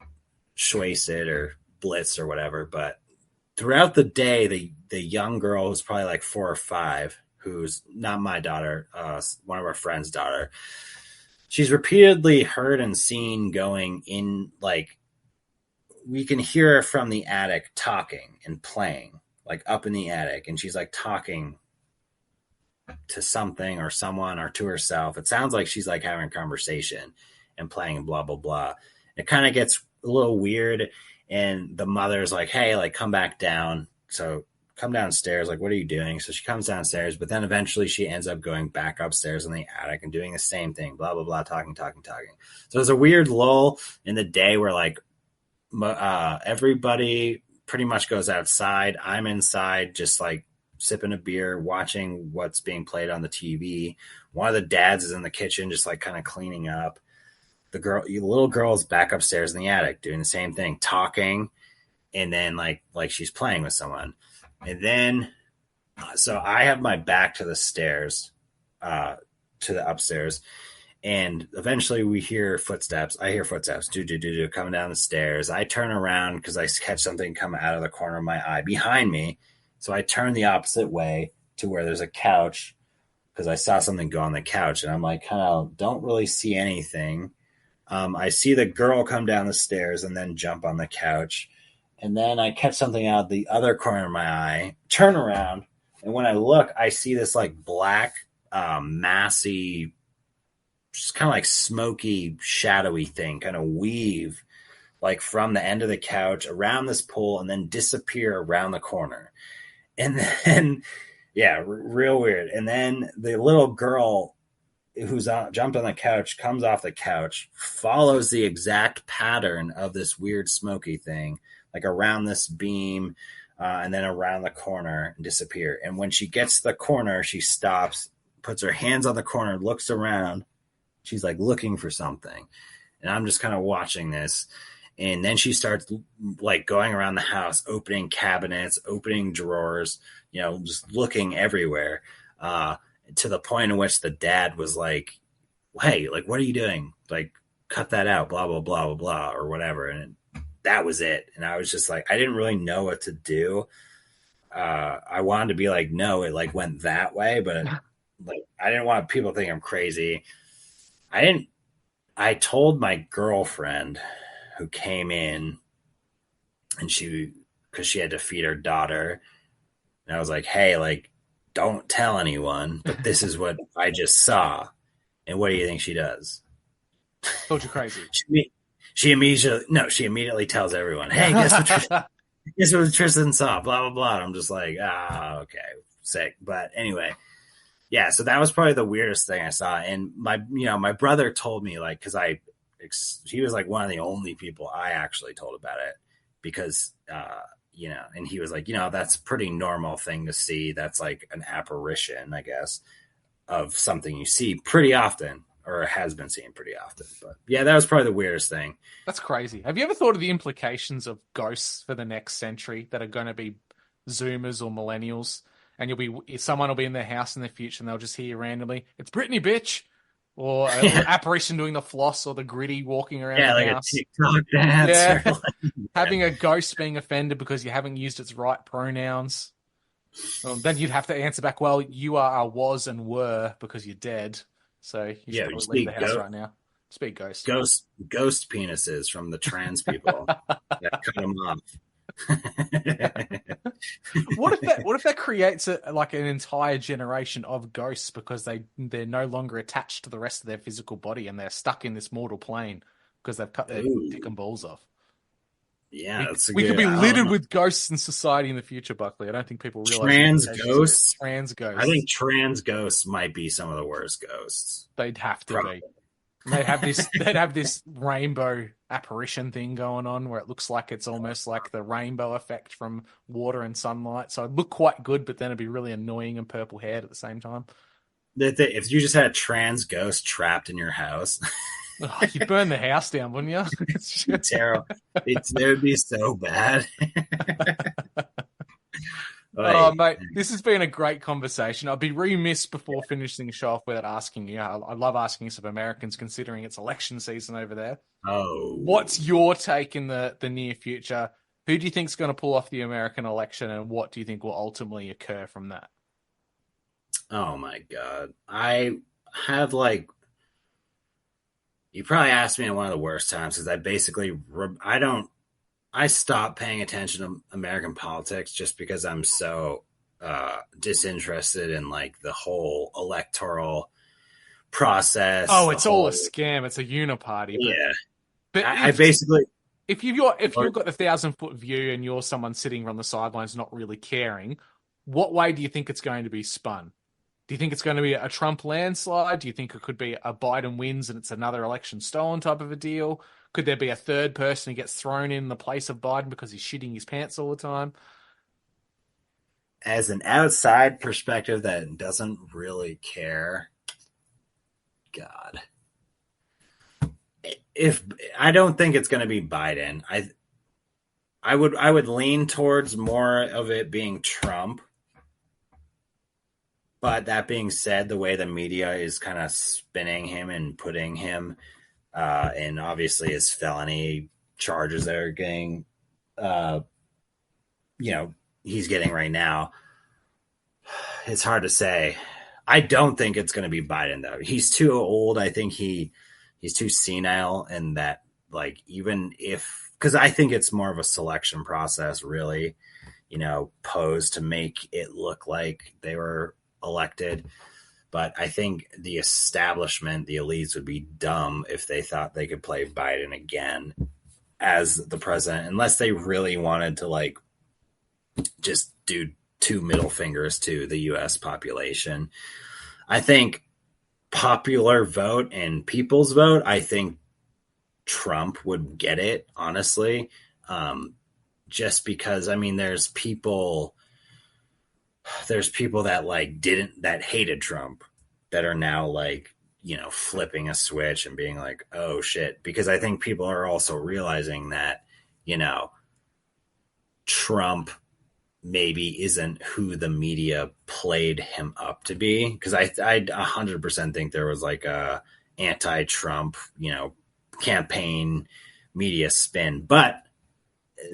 wasted or blitzed or whatever. But throughout the day, the young girl who's probably like 4 or 5, who's not my daughter, one of our friends' daughter, she's repeatedly heard and seen going in, like, we can hear her from the attic talking and playing, like up in the attic. And she's like talking to something or someone or to herself. It sounds like she's like having a conversation and playing and blah, blah, blah. It kind of gets a little weird. And the mother's like, hey, like, come back down. So come downstairs. Like, what are you doing? So she comes downstairs, but then eventually she ends up going back upstairs in the attic and doing the same thing, blah, blah, blah, talking. So there's a weird lull in the day where like everybody pretty much goes outside. I'm inside just like sipping a beer, watching what's being played on the TV. One of the dads is in the kitchen, just like kind of cleaning up. The little girl's back upstairs in the attic doing the same thing, talking. And then like she's playing with someone. And then, so I have my back to the stairs, to the upstairs, and eventually we hear footsteps. I hear footsteps, do, coming down the stairs. I turn around because I catch something come out of the corner of my eye behind me. So I turn the opposite way to where there's a couch because I saw something go on the couch, and I'm like, kind of don't really see anything. I see the girl come down the stairs and then jump on the couch. And then I catch something out of the other corner of my eye, turn around, and when I look, I see this like black, massy, just kind of like smoky, shadowy thing kind of weave like from the end of the couch around this pool and then disappear around the corner. And then, yeah, real weird. And then the little girl who's jumped on the couch comes off the couch, follows the exact pattern of this weird smoky thing, like around this beam, and then around the corner and disappear. And when she gets to the corner, she stops, puts her hands on the corner, looks around. She's like looking for something. And I'm just kind of watching this. And then she starts like going around the house, opening cabinets, opening drawers, you know, just looking everywhere, to the point in which the dad was like, hey, like, what are you doing? Like, cut that out, blah, blah, blah, blah, blah, or whatever. And that was it. And I was just like, I didn't really know what to do. I wanted to be like, no, it like went that way, but like, I didn't want people to think I'm crazy. I told my girlfriend who came in and because she had to feed her daughter. And I was like, hey, like, don't tell anyone, but this is what I just saw. And what do you think she does? Told you crazy. She immediately tells everyone, hey, guess what Tristan saw, blah, blah, blah. And I'm just like, okay, sick. But anyway, yeah, so that was probably the weirdest thing I saw. And my brother told me, like, because he was like one of the only people I actually told about it, because and he was like, that's a pretty normal thing to see. That's like an apparition, I guess, of something you see pretty often, or has been seen pretty often. But yeah, that was probably the weirdest thing. That's crazy. Have you ever thought of the implications of ghosts for the next century that are going to be Zoomers or millennials? And someone will be in their house in the future and they'll just hear you randomly, it's Brittany, bitch. Or an apparition doing the floss or the gritty walking around the house. Yeah, like a TikTok dance. Yeah. Having a ghost being offended because you haven't used its right pronouns. Then you'd have to answer back, well, you are, was, and were because you're dead. So you should probably leave the house right now. Speak ghost. Ghost penises from the trans people that cut them off. What if that creates like an entire generation of ghosts because they're no longer attached to the rest of their physical body and they're stuck in this mortal plane because they've cut their dick and balls off? Yeah, we could be littered with ghosts in society in the future, Buckley. I don't think people realize trans ghosts. I think trans ghosts might be some of the worst ghosts. They'd have to be. They'd have this rainbow apparition thing going on where it looks like it's almost like the rainbow effect from water and sunlight. So it'd look quite good, but then it'd be really annoying and purple haired at the same time. If you just had a trans ghost trapped in your house, you'd burn the house down, wouldn't you? It's terrible. It would be so bad. Oh, mate, this has been a great conversation. I'd be remiss before finishing the show off without asking you. I love asking some Americans, considering it's election season over there. Oh, what's your take in the near future? Who do you think is going to pull off the American election, and what do you think will ultimately occur from that? Oh my God, I have you probably asked me at one of the worst times because I stopped paying attention to American politics just because I'm so disinterested in like the whole electoral process. Oh, it's all a scam. It's a uniparty. But if you've got the 1,000-foot view and you're someone sitting on the sidelines not really caring, what way do you think it's going to be spun? Do you think it's going to be a Trump landslide? Do you think it could be a Biden wins and it's another election stolen type of a deal? Could there be a third person who gets thrown in the place of Biden because he's shitting his pants all the time? As an outside perspective that doesn't really care, God. If I don't think it's going to be Biden, I would lean towards more of it being Trump. But that being said, the way the media is kind of spinning him and putting him, and obviously his felony charges that are getting, he's getting right now, it's hard to say. I don't think it's going to be Biden, though. He's too old. I think he's too senile, and that, like, even if, because I think it's more of a selection process, really, posed to make it look like they were elected. But I think the establishment, the elites, would be dumb if they thought they could play Biden again. as the president, unless they really wanted to like just do two middle fingers to the U.S. population. I think popular vote and people's vote, I think Trump would get it, honestly. Just because, I mean, there's people that like that hated Trump that are now like, you know, flipping a switch and being like, oh shit. Because I think people are also realizing that, you know, Trump maybe isn't who the media played him up to be. Because I 100% think there was like a anti-Trump, you know, campaign media spin. But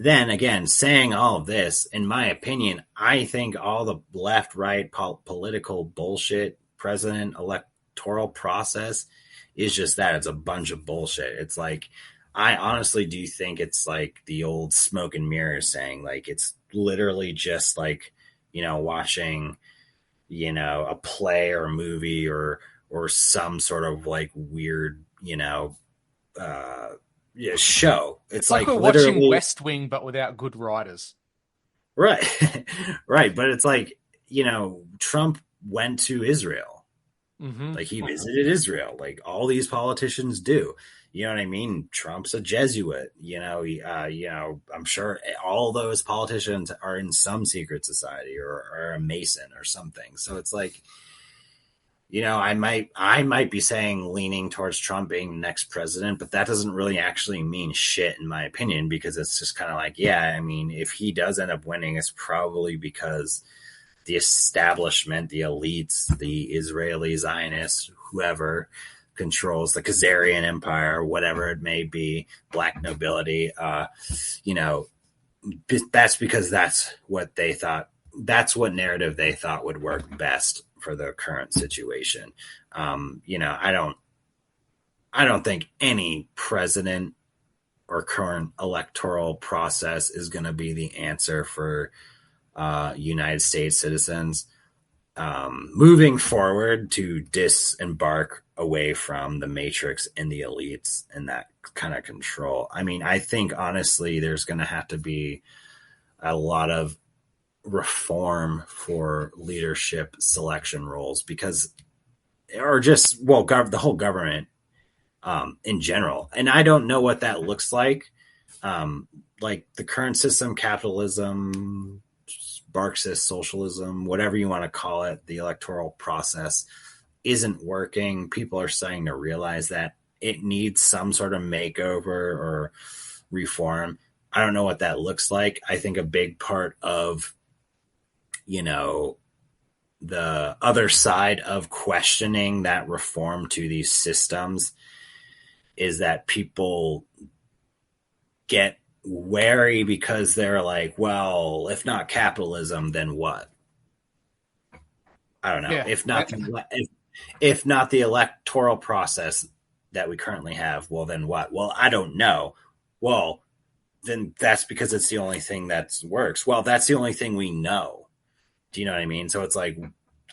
then again, saying all of this, in my opinion, I think all the left, right, political bullshit, president electoral process is just that. It's a bunch of bullshit. It's like, I honestly do think it's like the old smoke and mirrors saying, like, it's literally just like, you know, watching, you know, a play or a movie or some sort of like weird, you know, show. It's like we're watching West Wing, but without good writers. Right. Right. But it's like, you know, Trump went to Israel. Mm-hmm. Like he visited Israel, like all these politicians do. You know what I mean? Trump's a Jesuit. You know, I'm sure all those politicians are in some secret society or a Mason or something. So it's like, you know, I might be saying leaning towards Trump being the next president, but that doesn't really actually mean shit in my opinion, because it's just kind of like, yeah, I mean, if he does end up winning, it's probably because the establishment, the elites, the Israeli Zionists, whoever controls the Khazarian Empire, whatever it may be, black nobility, you know, that's because that's what they thought. That's what narrative they thought would work best for the current situation. You know, I don't think any president or current electoral process is going to be the answer for United States citizens moving forward to disembark away from the matrix and the elites and that kind of control. I mean, I think honestly, there's going to have to be a lot of reform for leadership selection roles because, or just, well, the whole government in general. And I don't know what that looks like. Like the current system, capitalism, Marxist socialism, whatever you want to call it, the electoral process isn't working. People are starting to realize that it needs some sort of makeover or reform. I don't know what that looks like. I think a big part of, you know, the other side of questioning that reform to these systems is that people get wary because they're like, well, if not capitalism, then what? I don't know. Yeah. If not the electoral process that we currently have, well, then what? Well, I don't know. Well, then that's because it's the only thing that works. Well, that's the only thing we know. Do you know what I mean? So it's like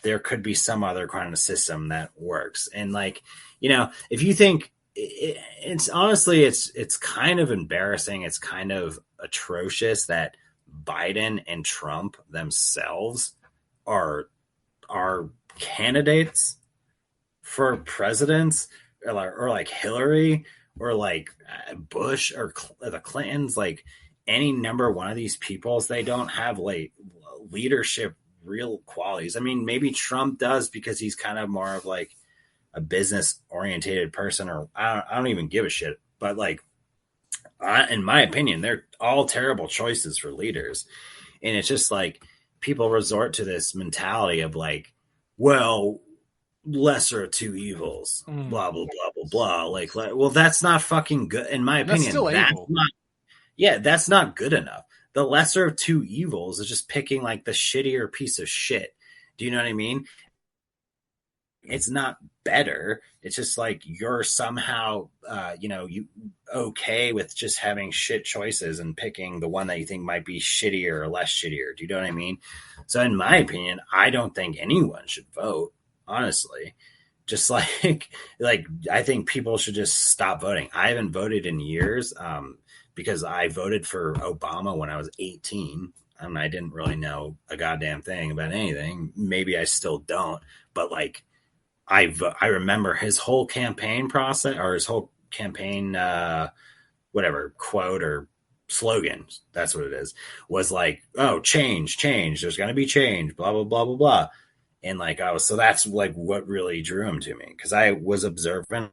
there could be some other kind of system that works. And like, you know, if you think it's honestly, it's kind of embarrassing. It's kind of atrocious that Biden and Trump themselves are candidates for presidents or like Hillary or like Bush or the Clintons, like any number one of these peoples, they don't have like leadership real qualities. I mean, maybe Trump does because he's kind of more of like a business orientated person, or I don't even give a shit. But like, in my opinion, they're all terrible choices for leaders. And it's just like people resort to this mentality of like, well, lesser of two evils, blah, blah, blah, blah, blah. Like, well, that's not fucking good. In my opinion, that's not good enough. The lesser of two evils is just picking like the shittier piece of shit. Do you know what I mean? It's not better. It's just like you're somehow, you okay with just having shit choices and picking the one that you think might be shittier or less shittier. Do you know what I mean? So in my opinion, I don't think anyone should vote, honestly. just like I think people should just stop voting. I haven't voted in years because I voted for Obama when I was 18. I didn't really know a goddamn thing about anything. Maybe I still don't, but like I remember his whole campaign process, or his whole campaign whatever quote or slogan, that's what it is, was like, oh, change, there's going to be change, blah blah blah blah blah. And like, oh, so that's like what really drew him to me, because I was observing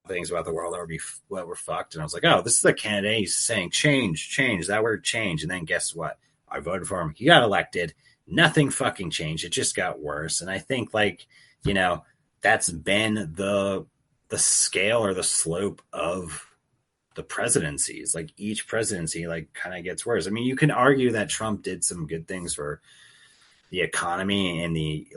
things about the world that were fucked, and I was like, oh, this is a candidate. He's saying change, that word change, and then guess what? I voted for him. He got elected. Nothing fucking changed. It just got worse. And I think like, you know, that's been the scale or the slope of the presidencies. Like each presidency like kind of gets worse. I mean, you can argue that Trump did some good things for the economy and the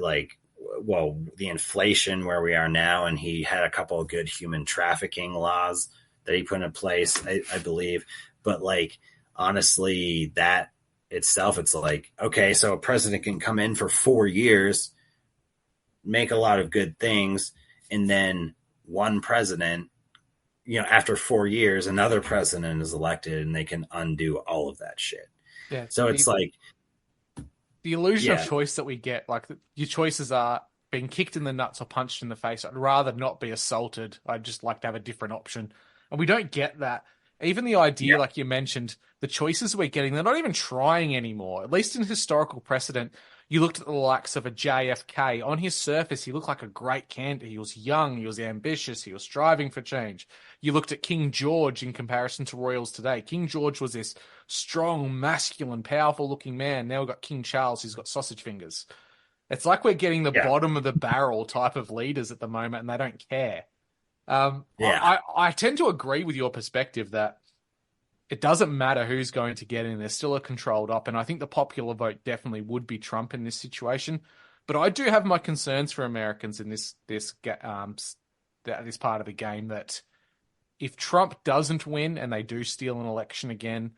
inflation where we are now, and he had a couple of good human trafficking laws that he put in place, I believe. But like, honestly, that itself, it's like, okay, so a president can come in for 4 years, make a lot of good things, and then one president, you know, after 4 years, another president is elected, and they can undo all of that shit. Yeah. So it's like the illusion of choice that we get, like your choices are being kicked in the nuts or punched in the face. I'd rather not be assaulted. I'd just like to have a different option. And we don't get that. Even the idea, like you mentioned, the choices we're getting, they're not even trying anymore. At least in historical precedent, you looked at the likes of a JFK. On his surface, he looked like a great candidate. He was young, he was ambitious, he was striving for change. You looked at King George in comparison to royals today. King George was this strong, masculine, powerful-looking man. Now we've got King Charles, who's got sausage fingers. It's like we're getting the bottom of the barrel type of leaders at the moment, and they don't care. I tend to agree with your perspective that it doesn't matter who's going to get in. There's still a controlled op, and I think the popular vote definitely would be Trump in this situation. But I do have my concerns for Americans in this part of the game, that if Trump doesn't win and they do steal an election again,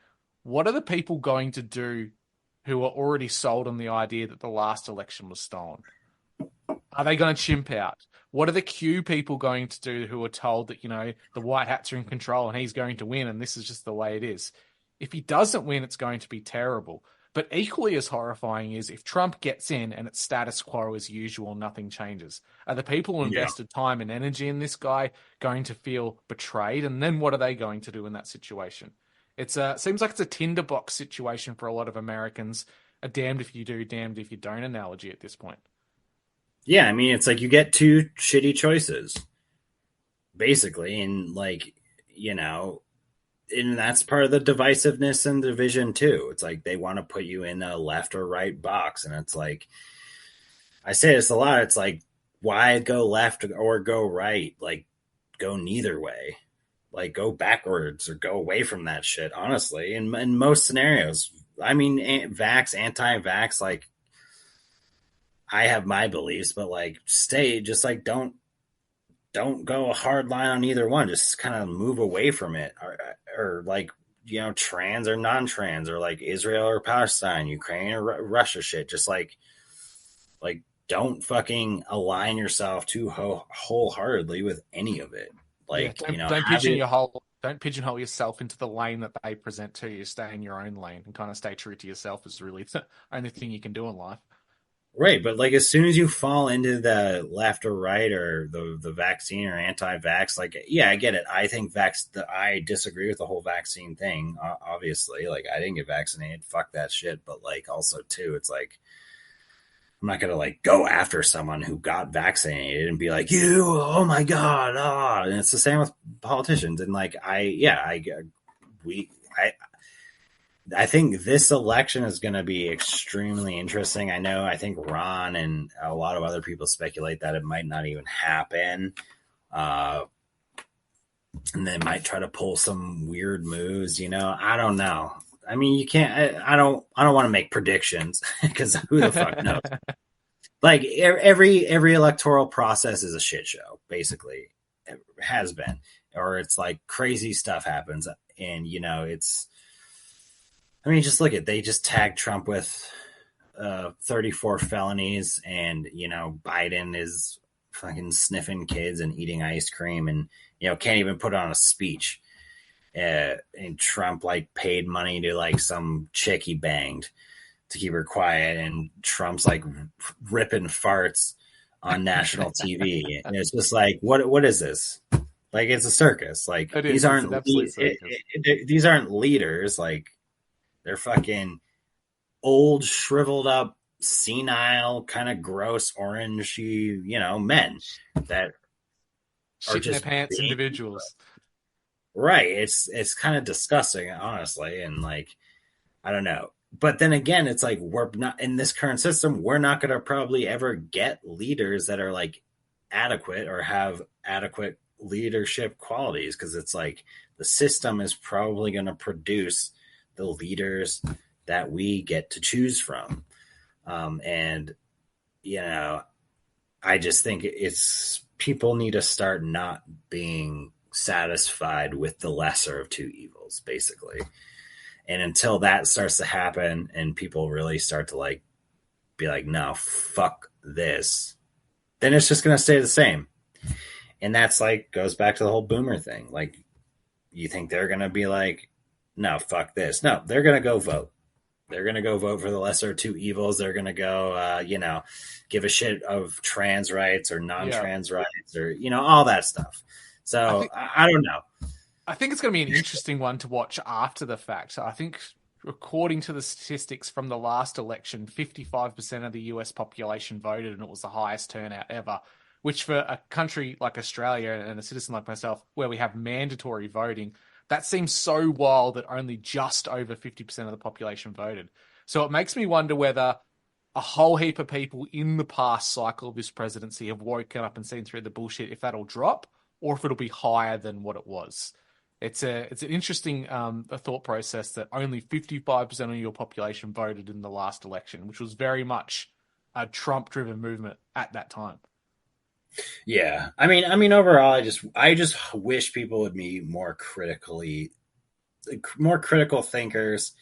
what are the people going to do who are already sold on the idea that the last election was stolen? Are they going to chimp out? What are the Q people going to do who are told that, you know, the white hats are in control and he's going to win and this is just the way it is? If he doesn't win, it's going to be terrible. But equally as horrifying is if Trump gets in and it's status quo as usual, nothing changes. Are the people who invested time and energy in this guy going to feel betrayed? And then what are they going to do in that situation? It seems like it's a tinderbox situation for a lot of Americans. A damned if you do, damned if you don't analogy at this point. Yeah, I mean, it's like you get two shitty choices, basically. And like, you know, and that's part of the divisiveness and division too. It's like they want to put you in a left or right box. And it's like, I say this a lot. It's like, why go left or go right? Like, go neither way. Like, go backwards or go away from that shit, honestly. In most scenarios, I mean, vax, anti-vax, like, I have my beliefs, but like, just like, don't go a hard line on either one. Just kind of move away from it, or like, you know, trans or non-trans, or like Israel or Palestine, Ukraine or Russia shit. Just like don't fucking align yourself too wholeheartedly with any of it. Like, yeah, you know, don't pigeonhole yourself into the lane that they present to you. Stay in your own lane and kind of stay true to yourself is really the only thing you can do in life. Right, but like as soon as you fall into the left or right or the vaccine or anti-vax, like, yeah, I get it. I think I disagree with the whole vaccine thing. Obviously, like, I didn't get vaccinated. Fuck that shit. But like, also too, it's like, I'm not gonna like go after someone who got vaccinated and be like, you, oh my god, and it's the same with politicians. And like, I think this election is going to be extremely interesting. I think Ron and a lot of other people speculate that it might not even happen. And they might try to pull some weird moves, you know, I don't know. I mean, you can't, I don't want to make predictions because who the fuck knows? Like every electoral process is a shit show, basically. It has been, or it's like crazy stuff happens and, you know, I mean, just look at, they just tagged Trump with 34 felonies, and Biden is fucking sniffing kids and eating ice cream, and can't even put on a speech. And Trump like paid money to like some chick he banged to keep her quiet, and Trump's like ripping farts on national TV, and it's just like, what is this? Like, it's a circus. Like, these aren't leaders. Like, they're fucking old, shriveled up, senile, kind of gross, orangey, men that are just their pants individuals. Right. It's kind of disgusting, honestly. And like, I don't know. But then again, it's like, we're not in this current system. We're not going to probably ever get leaders that are like adequate or have adequate leadership qualities, because it's like the system is probably going to produce the leaders that we get to choose from. And, I just think people need to start not being satisfied with the lesser of two evils, basically. And until that starts to happen and people really start to like be like, no, fuck this, then it's just going to stay the same. And that's like, goes back to the whole boomer thing. Like, you think they're going to be like, no, fuck this. No, they're going to go vote. They're going to go vote for the lesser of two evils. They're going to go, give a shit of trans rights or non-trans rights or, all that stuff. So I don't know. I think it's going to be an interesting one to watch after the fact. I think, according to the statistics from the last election, 55% of the US population voted, and it was the highest turnout ever, which for a country like Australia and a citizen like myself, where we have mandatory voting, that seems so wild that only just over 50% of the population voted. So it makes me wonder whether a whole heap of people in the past cycle of this presidency have woken up and seen through the bullshit, if that'll drop, or if it'll be higher than what it was. It's an interesting thought process that only 55% of your population voted in the last election, which was very much a Trump-driven movement at that time. Yeah, I mean, overall, I just wish people would be more critical thinkers,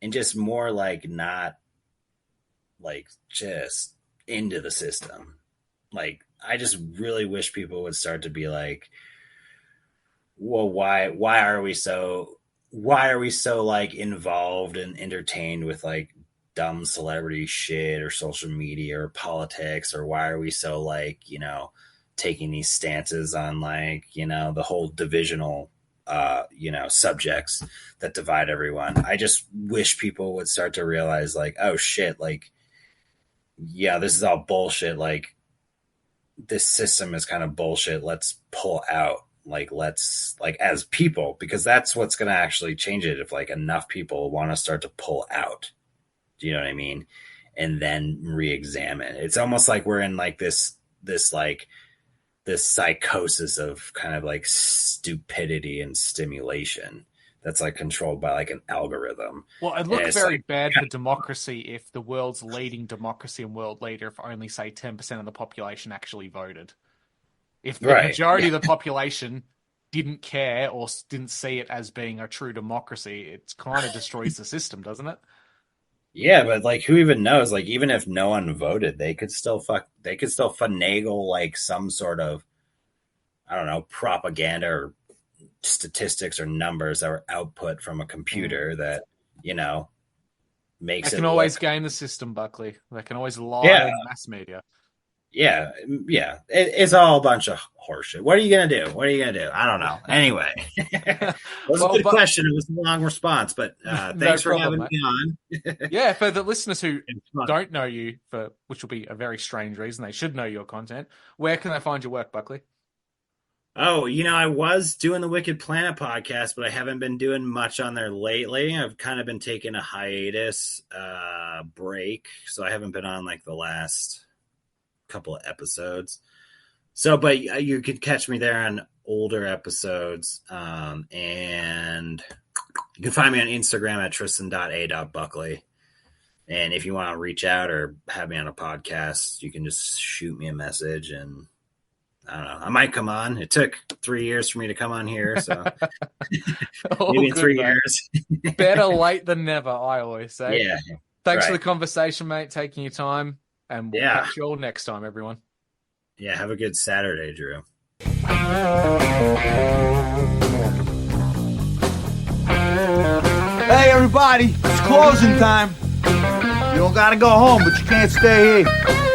and just more like not like just into the system. Like, I just really wish people would start to be like, well, why are we so like involved and entertained with like dumb celebrity shit or social media or politics, or why are we so like, taking these stances on like, the whole divisional, subjects that divide everyone. I just wish people would start to realize like, oh shit, like, yeah, this is all bullshit. Like, this system is kind of bullshit. Let's pull out. Like, let's like, as people, because that's what's going to actually change it. If like enough people want to start to pull out, do you know what I mean? And then re-examine. It's almost like we're in like this psychosis of kind of like stupidity and stimulation that's like controlled by like an algorithm. Well, it looks very like, bad for democracy if the world's leading democracy and world leader, if only say 10% of the population actually voted. If the majority of the population didn't care or didn't see it as being a true democracy, it kind of destroys the system, doesn't it? Yeah, but like, who even knows? Like, even if no one voted, they could still finagle like some sort of, I don't know, propaganda or statistics or numbers that were output from a computer that, makes it. They can always game the system, Buckley. They can always lie in mass media. Yeah. It's all a bunch of horseshit. What are you gonna do? I don't know. Anyway, it was a good question. It was a long response, but thanks for having me on. Yeah, for the listeners who don't know you, which will be a very strange reason, they should know your content. Where can they find your work, Buckley? Oh, I was doing the Wicked Planet podcast, but I haven't been doing much on there lately. I've kind of been taking a hiatus break, so I haven't been on like the last couple of episodes. So, but you could catch me there on older episodes. And you can find me on Instagram at tristan.a.buckley. And if you want to reach out or have me on a podcast, you can just shoot me a message, and I don't know, I might come on. It took 3 years for me to come on here, so maybe in 3 years. Better late than never, I always say. Yeah. Thanks for Right. the conversation, mate, taking your time. And we'll Yeah. catch you all next time, everyone. Yeah, have a good Saturday, Drew. Hey, everybody, it's closing time. You don't gotta go home, but you can't stay here.